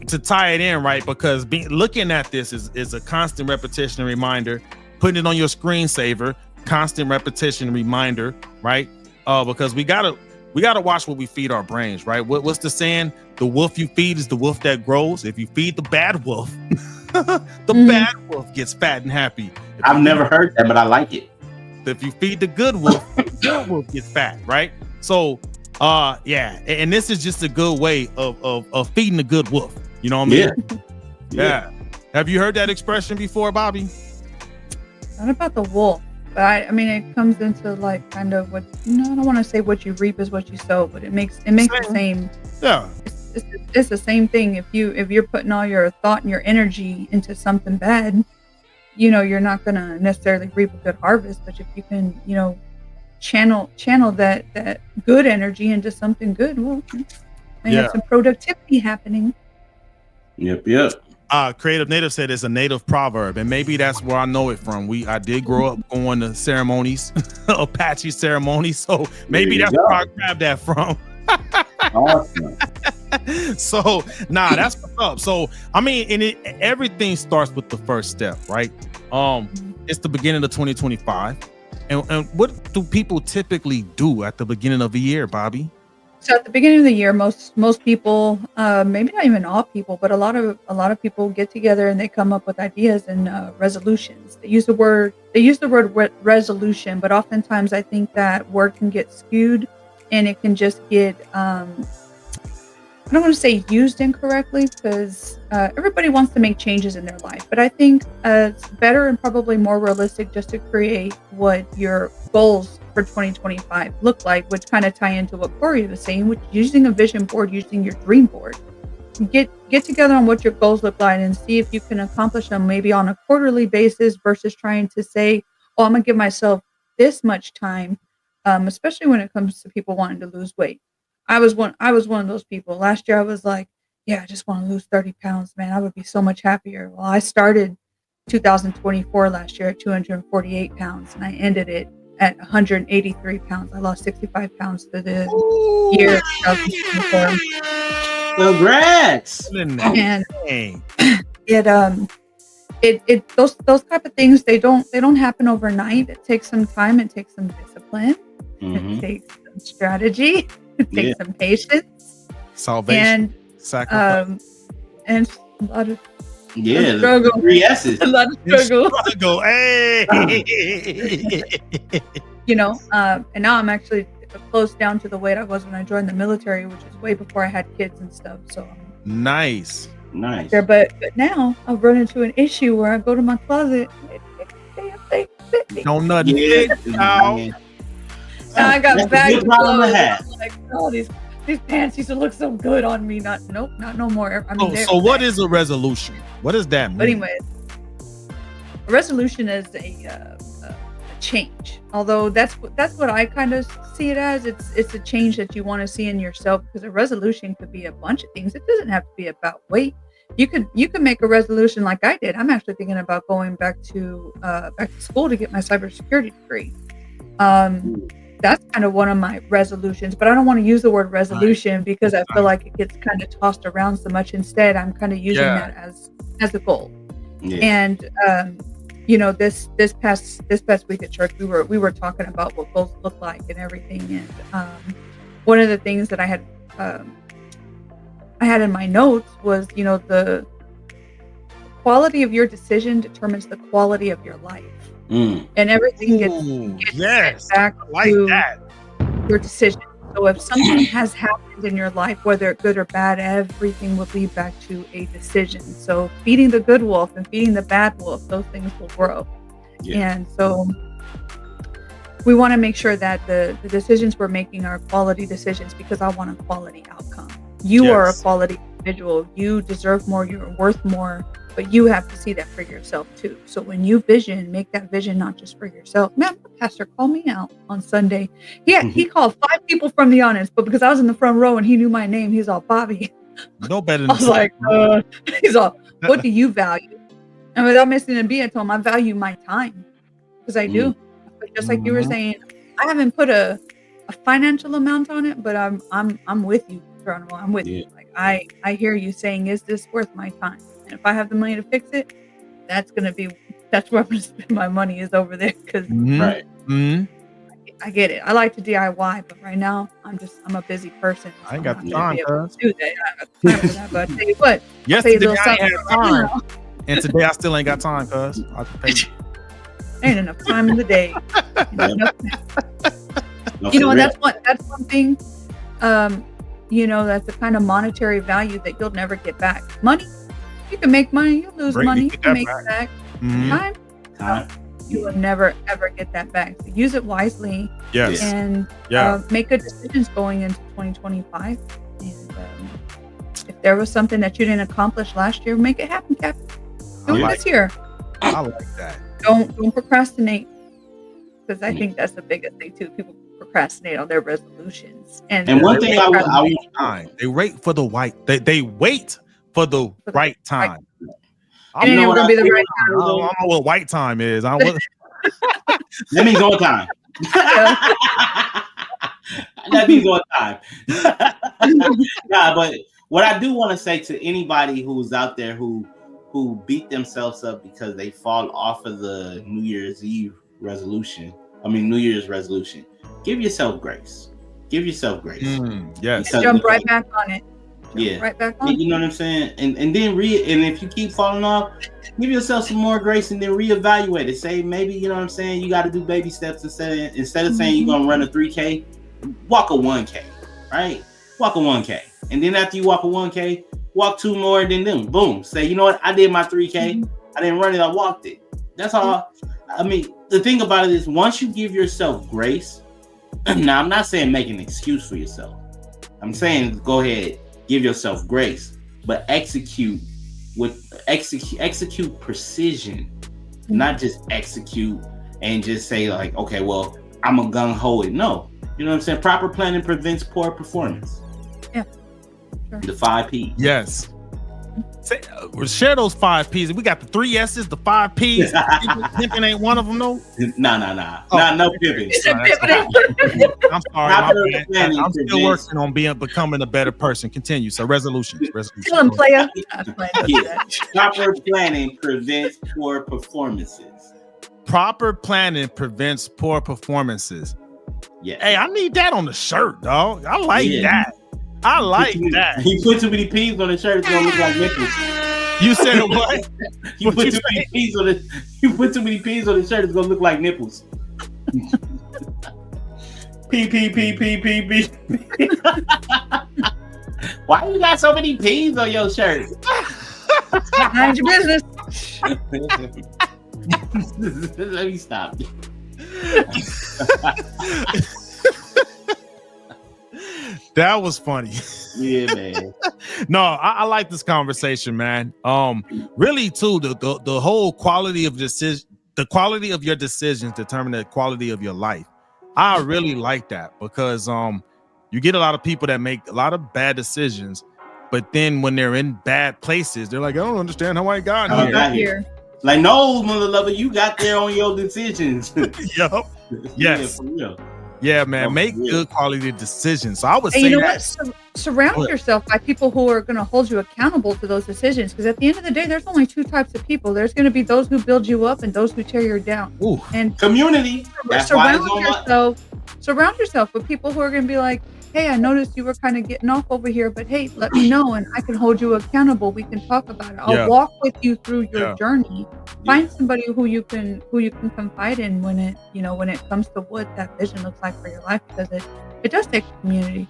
to tie it in, right? Because looking at this is a constant repetition and reminder. Putting it on your screensaver, constant repetition and reminder, right? Because we gotta watch what we feed our brains, right? What's the saying? The wolf you feed is the wolf that grows. If you feed the bad wolf, the bad wolf gets fat and happy. I've never heard that, but I like it. If you feed the good wolf, the good wolf gets fat, right? So, and this is just a good way of feeding the good wolf. You know what I mean? Yeah. Have you heard that expression before, Bobby? Not about the wolf, but I mean, it comes into like kind of what, I don't want to say what you reap is what you sow, but it makes the same. Yeah. It's the same thing. If you're putting all your thought and your energy into something bad, you're not gonna necessarily reap a good harvest. But if you can, channel that good energy into something good, well, may have some productivity happening. Yep. Creative Native said it's a native proverb, and maybe that's where I know it from. I did grow up going to ceremonies, Apache ceremonies, so maybe that's where I grabbed that from. Awesome. So that's what's up. So I mean, everything starts with the first step, right? It's the beginning of 2025, and what do people typically do at the beginning of the year, Bobby? So at the beginning of the year, most people, maybe not even all people, but a lot of people get together and they come up with ideas and resolutions. They use the word resolution, but oftentimes I think that word can get skewed, and it can just get I don't want to say used incorrectly, because everybody wants to make changes in their life. But I think it's better and probably more realistic just to create what your goals for 2025 look like, which kind of tie into what Corey was saying, which using a vision board, using your dream board. Get together on what your goals look like and see if you can accomplish them maybe on a quarterly basis versus trying to say, oh, I'm going to give myself this much time, especially when it comes to people wanting to lose weight. I was one of those people. Last year I was like, yeah, I just want to lose 30 pounds, man. I would be so much happier. Well, I started 2024 last year at 248 pounds, and I ended it at 183 pounds. I lost 65 pounds through the year 2024. Congrats! And those type of things, they don't happen overnight. It takes some time. It takes some discipline. It takes some strategy. It takes some patience, salvation, sacrifice, and a lot of struggle. 3 S's. A lot of struggle. Hey. And now I'm actually close down to the weight I was when I joined the military, which is way before I had kids and stuff. So nice. There, but now I've run into an issue where I go to my closet. Don't nothing fit now. I got bags of clothes. Like, oh, these pants used to look so good on me. Not no more. I mean, so what is a resolution? What does that mean? But anyways, a resolution is a change. Although that's what I kind of see it as. It's a change that you want to see in yourself, because a resolution could be a bunch of things. It doesn't have to be about weight. You can make a resolution like I did. I'm actually thinking about going back to school to get my cybersecurity degree. That's kind of one of my resolutions, but I don't want to use the word resolution because I feel like it gets kind of tossed around so much. Instead, I'm kind of using that as a goal. And this past week at church, we were talking about what goals look like and everything. And one of the things that I had in my notes was, the quality of your decision determines the quality of your life. And everything gets back to your decision. So if something has happened in your life, whether it's good or bad, everything will lead back to a decision. So feeding the good wolf and feeding the bad wolf, those things will grow. And so we want to make sure that the decisions we're making are quality decisions, because I want a quality outcome. You are a quality individual. You deserve more. You're worth more. But you have to see that for yourself too. So when you make that vision not just for yourself. Man, my pastor called me out on Sunday. He called 5 people from the audience, but because I was in the front row and he knew my name, he's all, Bobby. No better than I was like, he's all, what do you value? And without missing a beat, I told him I value my time, because I do. But just like you were saying, I haven't put a financial amount on it, but I'm with you, Geronimo. I'm with you. Like, I hear you saying, is this worth my time? And if I have the money to fix it, that's where I'm going to spend my money, is over there, because Right. I get it. I like to DIY, but right now I'm a busy person. I ain't got the time, cuz. Do that. I got time for that. But I tell you what, yesterday I ain't had time, and today I still ain't got time, cuz. Ain't enough time in the day. You know, and that's one thing. You know, that's the kind of monetary value that you'll never get back. Money, you can make money, you'll lose money, you can make it back. Time, you will never ever get that back. So use it wisely. Yes. And make good decisions going into 2025. And if there was something that you didn't accomplish last year, make it happen, Captain. Do it this year. I like that. Don't procrastinate, because I think that's the biggest thing too. People procrastinate on their resolutions, and one thing they wait for the they wait for the right time. I don't know gonna be the right time. I don't know what white time is. That means on time. That means on time. Nah, but what I do want to say to anybody who's out there who beat themselves up because they fall off of the New Year's resolution, give yourself grace. Give yourself grace. Yes. Jump right back on it. Right back on it. You know what I'm saying? And then and if you keep falling off, give yourself some more grace and then reevaluate it. Say maybe, you know what I'm saying, you got to do baby steps instead of saying you're going to run a 3K, walk a 1K, right? Walk a 1K. And then after you walk a 1K, walk 2 more, and then boom. Say, you know what? I did my 3K. I didn't run it. I walked it. That's all. I mean, the thing about it is, once you give yourself grace, now I'm not saying make an excuse for yourself. I'm saying go ahead, give yourself grace, but execute precision, not just execute and just say like, okay, well, I'm a gung ho it. No, you know what I'm saying? Proper planning prevents poor performance. Yeah. Sure. The 5 P's. Yes. Share those 5 P's. We got the 3 S's, the 5 P's. Pimping ain't one of them, though. Nah. No pimping. I'm sorry, I'm still working on becoming a better person. Continue. So resolutions. Kill him, player. Proper planning prevents poor performances. Proper planning prevents poor performances. Yeah. Hey, I need that on the shirt, dog. I like that. I like that. You put too many P's on the shirt, it's gonna look like nipples. You said what? You put too many P's on the shirt, it's gonna look like nipples. P. Why you got so many P's on your shirt? Mind your business. Let me stop. That was funny. Yeah, man. No, I like this conversation, man. Really, too, the whole quality of the quality of your decisions determine the quality of your life. I really like that because you get a lot of people that make a lot of bad decisions, but then when they're in bad places, they're like, I don't understand how I got here. Like, no, mother lover, you got there on your decisions. Yup. Yes. Yeah, yeah, man. Make good quality decisions. So I would say you know what? Surround yourself by people who are going to hold you accountable to those decisions. Because at the end of the day, there's only 2 types of people. There's going to be those who build you up and those who tear you down. Ooh. And community. Surround yourself with people who are going to be like, hey, I noticed you were kind of getting off over here, but hey, let me know and I can hold you accountable. We can talk about it. I'll walk with you through your journey. Find somebody who you can confide in when it comes to what that vision looks like for your life, because it does take a community.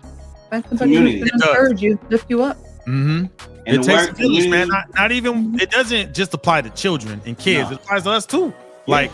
Find somebody who's going to encourage you, lift you up. Mm-hmm. It takes a village, man. Not even. It doesn't just apply to children and kids. No. It applies to us too. Like,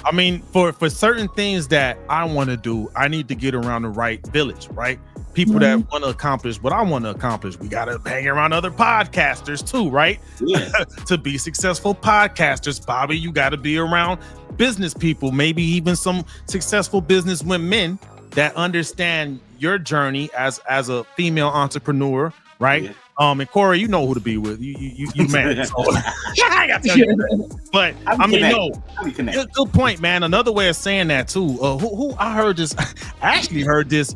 I mean, for certain things that I want to do, I need to get around the right village, right? People that want to accomplish what I want to accomplish. We got to hang around other podcasters too, right? Yeah. To be successful podcasters, Bobby, you got to be around business people, maybe even some successful business women that understand your journey as a female entrepreneur, right? Yeah. And Corey, you know who to be with. You man. So, I gotta tell you. But I mean, good point, man. Another way of saying that too. Who I heard this. I actually heard this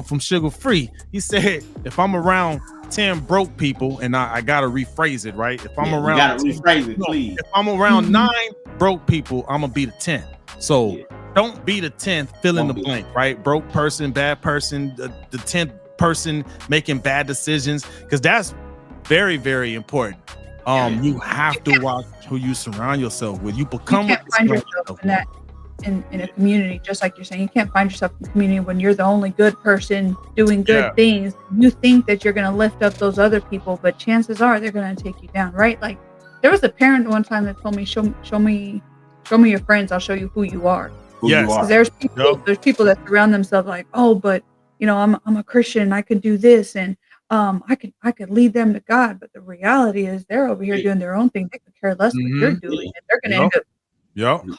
from Sugar Free. He said, if I'm around 10 broke people, and I gotta rephrase it, right? If I'm around, you gotta rephrase it, please. If I'm around 9 broke people, I'm gonna be the 10th. So don't be the 10th, fill in the blank, right? Broke person, bad person, the 10th person making bad decisions, because that's very, very important. You have to watch who you surround yourself with. You become. You can't find yourself in that in a community, just like you're saying. You can't find yourself in a community when you're the only good person doing good things. You think that you're going to lift up those other people, but chances are they're going to take you down, right? Like there was a parent one time that told me, "Show me your friends. I'll show you who you are." Yes, there's people that surround themselves like, "Oh, but you know, I'm a Christian. I could do this, and I could lead them to God." But the reality is, they're over here doing their own thing. They could care less what you're doing, and they're going to end up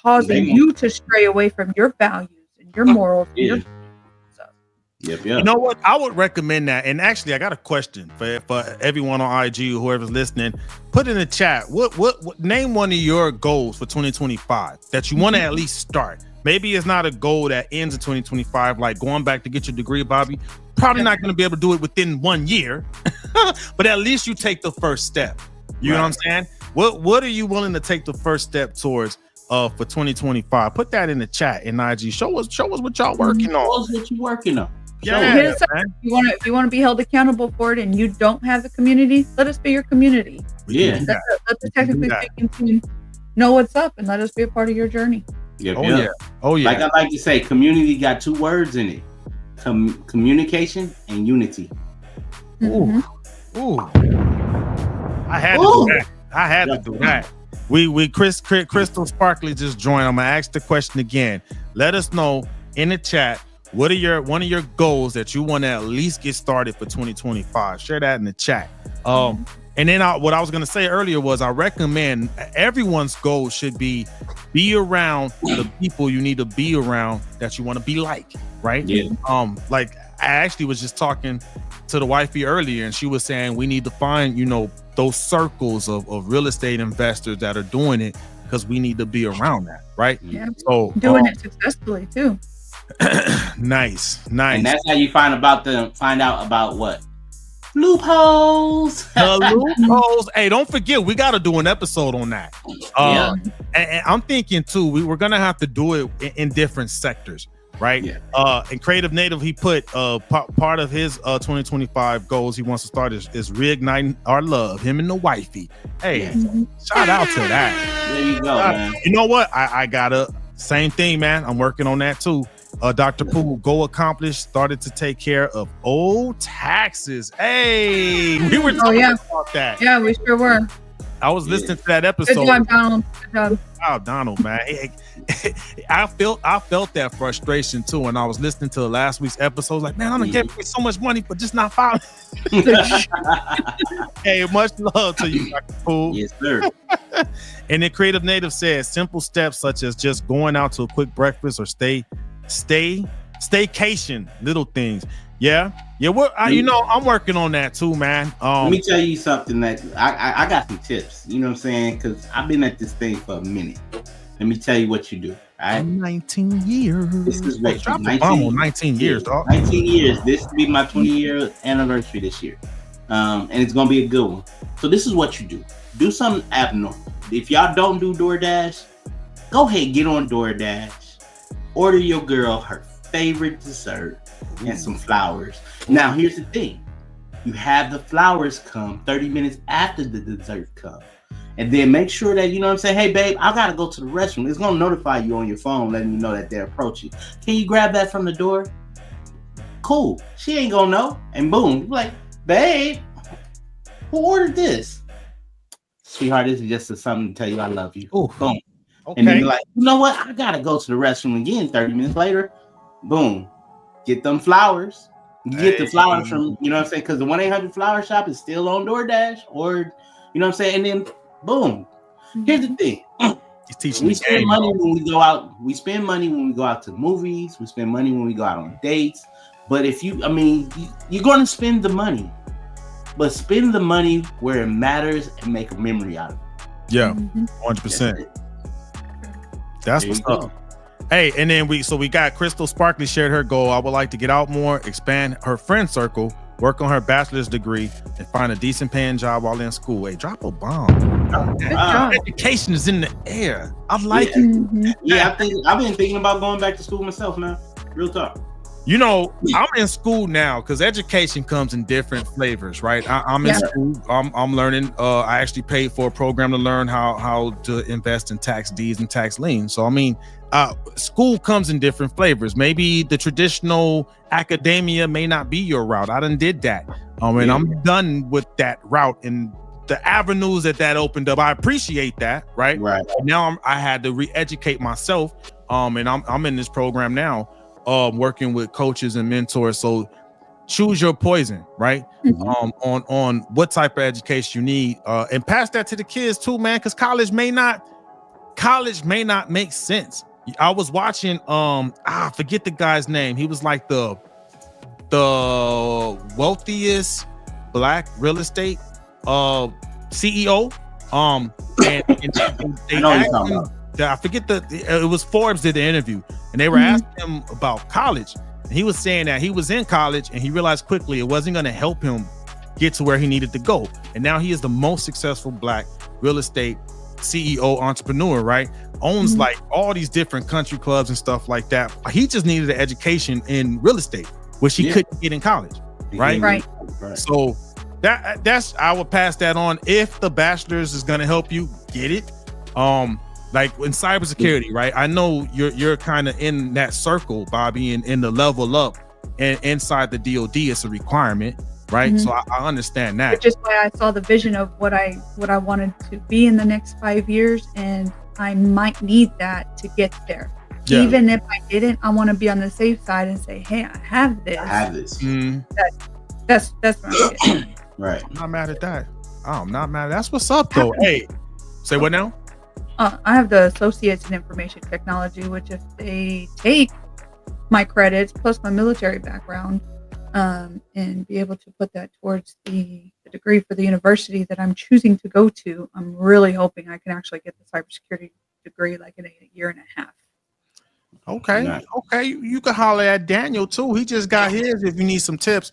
causing you to stray away from your values and your morals. And your You know what? I would recommend that. And actually, I got a question for everyone on IG, whoever's listening. Put in the chat. What name one of your goals for 2025 that you want to at least start? Maybe it's not a goal that ends in 2025, like going back to get your degree, Bobby. Probably not going to be able to do it within 1 year, but at least you take the first step. You know what I'm saying? What are you willing to take the first step towards for 2025? Put that in the chat in IG. Show us what y'all working on. Show us what you working on. If you want to be held accountable for it, and you don't have the community, let us be your community. Let the technically speaking team know what's up, and let us be a part of your journey. Like I like to say, community got 2 words in it: communication and unity. Ooh. I had to do that. We Crystal Sparkley just joined. I'm gonna ask the question again. Let us know in the chat, what are one of your goals that you want to at least get started for 2025? Share that in the chat. And then what I was gonna say earlier was, I recommend everyone's goal should be around the people you need to be around that you want to be like, right? Like I actually was just talking to the wifey earlier, and she was saying we need to find, those circles of real estate investors that are doing it, because we need to be around that, right? So doing it successfully too. Nice. And that's how you find out about what? Loopholes. Loopholes. Hey, don't forget, we got to do an episode on that. And I'm thinking too, we're gonna have to do it in different sectors, right? And Creative Native, he put part of his 2025 goals he wants to start is reigniting our love, him and the wifey. Hey, shout out to that. There you go, man. You know what? I got a same thing, man. I'm working on that too. Dr. Pooh, go accomplish, started to take care of old taxes. Hey, we were talking about that. Yeah, we sure were. I was listening to that episode. Good job, Donald. Good job. Oh, Donald, man. I felt that frustration too when I was listening to last week's episode. Like, man, I'm gonna get so much money for just not filing. Hey, much love to you, Dr. Pooh. Yes, sir. And then Creative Native says simple steps such as just going out to a quick breakfast or staycation, little things. I'm working on that too, man. Let me tell you something that I got some tips. You know what I'm saying? Because I've been at this thing for a minute. Let me tell you what you do. All right? 19 years. This is what 19 years, dog. 19 years. This will be my 20-year anniversary this year. And it's gonna be a good one. So this is what you do. Do something abnormal. If y'all don't do DoorDash, go ahead, get on DoorDash. Order your girl her favorite dessert and some flowers. Now, here's the thing. You have the flowers come 30 minutes after the dessert comes. And then make sure that, you know what I'm saying, hey, babe, I got to go to the restroom. It's going to notify you on your phone, letting you know that they're approaching. Can you grab that from the door? Cool. She ain't going to know. And boom, you're like, babe, who ordered this? Sweetheart, this is just something to tell you I love you. Ooh. Boom. Okay. And then you're like, you know what? I got to go to the restroom again 30 minutes later. Boom. Get them flowers. You get the flowers from, you know what I'm saying? Because the 1-800 flower shop is still on DoorDash, or, you know what I'm saying? And then, boom. Here's the thing. He's teaching we spend money when we go out. We spend money when we go out to movies. We spend money when we go out on dates. But if you're going to spend the money. But spend the money where it matters and make a memory out of it. Yeah, 100%. That's what's up. Hey, and then we got Crystal Sparkley shared her goal. I would like to get out more, expand her friend circle, work on her bachelor's degree, and find a decent paying job while in school. Hey, drop a bomb. Education is in the air. I like it. Mm-hmm. Yeah, I've been thinking about going back to school myself, man. Real talk. You know, I'm in school now because education comes in different flavors, right? I'm in school. I'm learning. I actually paid for a program to learn how to invest in tax deeds and tax liens. So I mean, school comes in different flavors. Maybe the traditional academia may not be your route. I done did that, and I'm done with that route and the avenues that opened up. I appreciate that, right? Right. Now I had to re-educate myself, and I'm in this program now. Working with coaches and mentors. So choose your poison, right? Mm-hmm. On what type of education you need, and pass that to the kids too, man, because college may not make sense. I was watching I forget the guy's name. He was like the wealthiest black real estate CEO. And they asked him, I forget it was Forbes did the interview, and they were asking him about college, and he was saying that he was in college and he realized quickly it wasn't going to help him get to where he needed to go, and now he is the most successful black real estate CEO entrepreneur, right? Owns like all these different country clubs and stuff like that. He just needed an education in real estate, which he couldn't get in college, right? Right. So that's I would pass that on. If the bachelor's is going to help you, get it. Like in cybersecurity, right? I know you're kind of in that circle, Bobby, and in the level up, and inside the DoD, it's a requirement, right? Mm-hmm. So I understand that. Which is why I saw the vision of what I wanted to be in the next 5 years, and I might need that to get there. Yeah. Even if I didn't, I want to be on the safe side and say, "Hey, I have this." That's what I'm getting. Right. I'm not mad at that. I'm not mad. That's what's up, though. Hey, say what now? I have the associates in information technology, which if they take my credits plus my military background, and be able to put that towards the degree for the university that I'm choosing to go to, I'm really hoping I can actually get the cybersecurity degree like in a year and a half. Okay. Nice. Okay. You can holler at Daniel too. He just got his if you need some tips.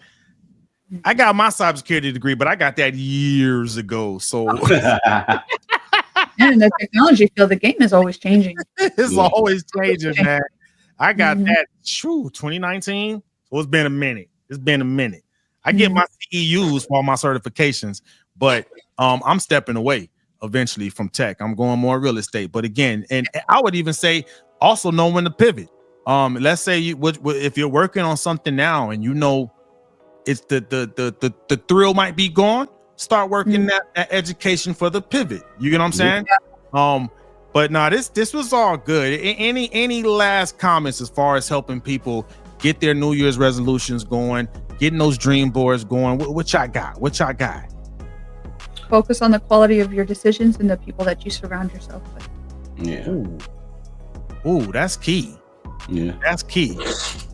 I got my cybersecurity degree, but I got that years ago. So and in the technology field, the game is always changing. It's always changing, man. I got that 2019. So it's been a minute. I get my CEUs for all my certifications, but I'm stepping away eventually from tech. I'm going more real estate. But again, and I would even say also know when to pivot. Let's say if you're working on something now and you know it's the thrill might be gone, start working that education for the pivot. You get what I'm saying? Yeah. But no, this was all good. Any last comments as far as helping people get their New Year's resolutions going, getting those dream boards going? What y'all got? Focus on the quality of your decisions and the people that you surround yourself with. Yeah. Ooh, that's key. Yeah. That's key.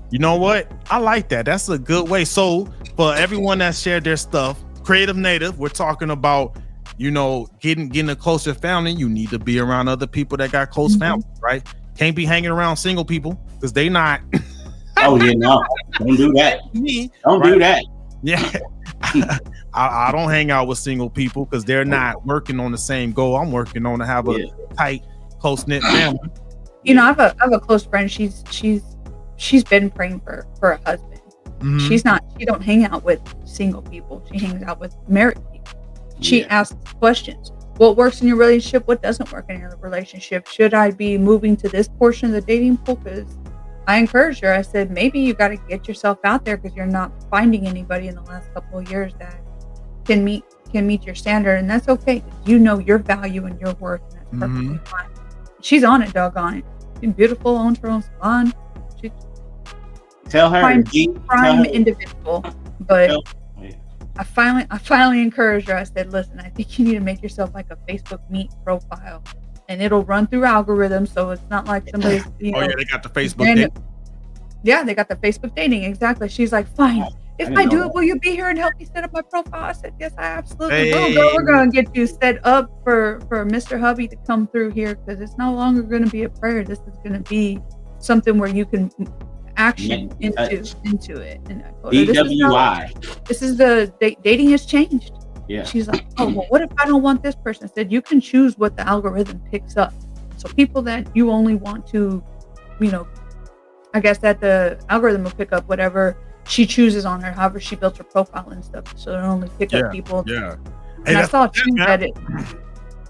You know what? I like that. That's a good way. So for everyone that shared their stuff, Creative Native, we're talking about, getting a closer family. You need to be around other people that got close family, right? Can't be hanging around single people because they not. Oh yeah, no, don't do that. Don't do that. Yeah. I don't hang out with single people because they're not working on the same goal I'm working on to have a tight, close-knit family. I have a close friend. She's been praying for a husband. Mm-hmm. She don't hang out with single people. She hangs out with married people. She asks questions. What works in your relationship? What doesn't work in your relationship? Should I be moving to this portion of the dating pool? Because I encouraged her. I said, maybe you got to get yourself out there because you're not finding anybody in the last couple of years that can meet your standard, and that's okay. You know your value and your worth, and that's perfectly fine. She's on it, doggone it. She's beautiful, owns her own salon. Tell her prime individual, but I finally encouraged her. I said, listen, I think you need to make yourself like a Facebook Meet profile, and it'll run through algorithms, so it's not like somebody's. They got the Facebook dating. Yeah, they got the Facebook dating. Exactly. She's like, fine. If I do it, will you be here and help me set up my profile? I said, yes, I absolutely will. Girl, we're going to get you set up for Mr. Hubby to come through here because it's no longer going to be a prayer. This is going to be something where you can action into it. And I told her, DWI. this is the dating has changed. Yeah. She's like, oh, well, what if I don't want this person? I said, you can choose what the algorithm picks up. So people that you only want to, I guess that the algorithm will pick up whatever she chooses on her, however she built her profile and stuff. So it'll only pick up people. Yeah. And I saw too that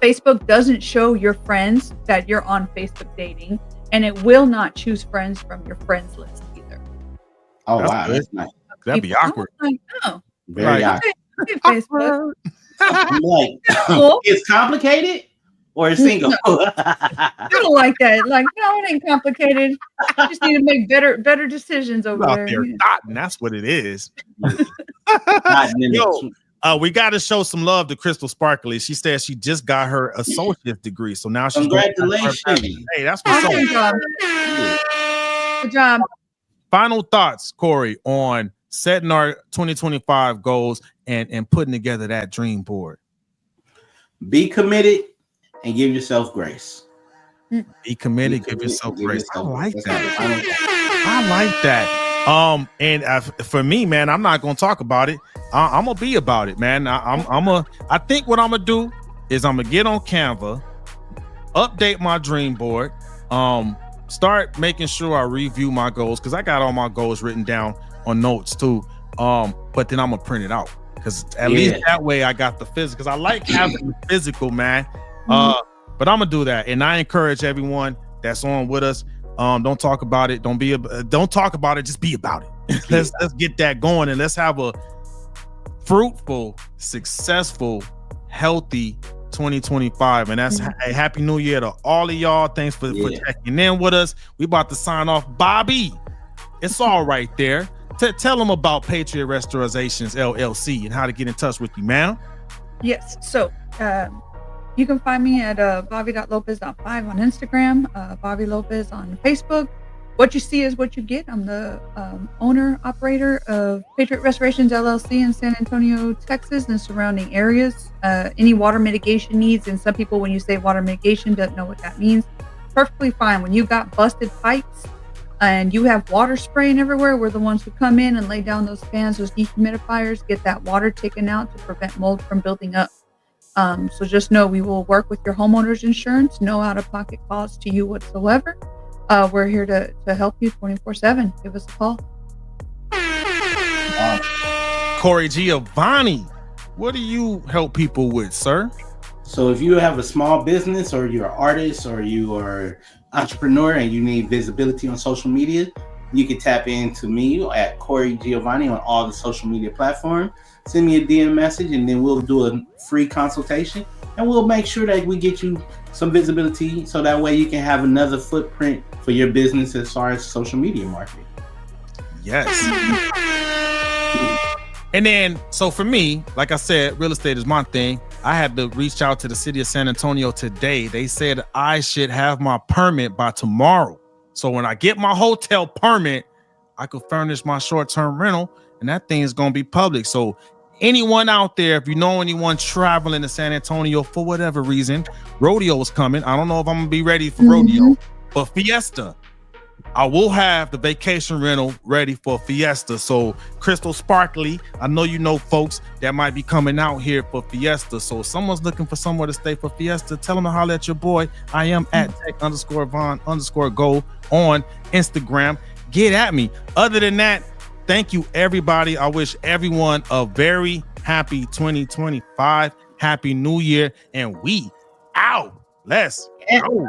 Facebook doesn't show your friends that you're on Facebook dating, and it will not choose friends from your friends list either. Oh, wow. That's nice. That'd be awkward. Like, oh, very awkward. Facebook. Like, it's complicated or it's single? I don't like that. Like, no, it ain't complicated. You just need to make better decisions over out there. Dotting, that's what it is. Yo, we got to show some love to Crystal Sparkley. She said she just got her associate's degree, so now she's congratulations. Hey, that's what's up. Good job. Final thoughts, Corey, on setting our 2025 goals and putting together that dream board. Be committed and give yourself grace. Be committed, give yourself grace. I like that. I like that. And for me, man, I'm not gonna talk about it. I'm gonna be about it, man. I think what I'm gonna do is I'm gonna get on Canva, update my dream board, start making sure I review my goals, because I got all my goals written down on notes too. But then I'm gonna print it out, because at least that way I got the physical, because I like having the physical, man. But I'm gonna do that, and I encourage everyone that's on with us. Don't talk about it. Don't talk about it. Just be about it. Let's get that going, and let's have a fruitful, successful, healthy 2025. And that's a happy new year to all of y'all. Thanks for checking in with us. We about to sign off. Bobby, it's all right there. Tell them about Patriot Restorations LLC and how to get in touch with you, man. Yes. So you can find me at bobby.lopez.5 on Instagram, Bobby Lopez on Facebook. What you see is what you get. I'm the owner, operator of Patriot Restorations LLC in San Antonio, Texas, and surrounding areas. Any water mitigation needs, and some people, when you say water mitigation, don't know what that means. Perfectly fine. When you got busted pipes and you have water spraying everywhere, we're the ones who come in and lay down those fans, those dehumidifiers, get that water taken out to prevent mold from building up. So just know we will work with your homeowner's insurance, no out-of-pocket cost to you whatsoever. We're here to help you 24/7. Give us a call. Corey Giovanni, what do you help people with, sir? So if you have a small business, or you're an artist, or you are entrepreneur and you need visibility on social media, you can tap into me at Corey Giovanni on all the social media platforms. Send me a DM message, and then we'll do a free consultation, and we'll make sure that we get you some visibility, so that way you can have another footprint for your business as far as social media marketing. Yes. And then, so for me, like I said, real estate is my thing. I had to reach out to the city of San Antonio today. They said I should have my permit by tomorrow. So when I get my hotel permit, I could furnish my short-term rental, and that thing is going to be public. So anyone out there, if you know anyone traveling to San Antonio for whatever reason, rodeo is coming. I don't know if I'm going to be ready for rodeo, but Fiesta, I will have the vacation rental ready for Fiesta. So Crystal Sparkley, I know you know folks that might be coming out here for Fiesta. So if someone's looking for somewhere to stay for Fiesta, tell them to holler at your boy. I am at tech_Von_go on Instagram. Get at me. Other than that, thank you, everybody. I wish everyone a very happy 2025. Happy New Year. And we out. Let's go.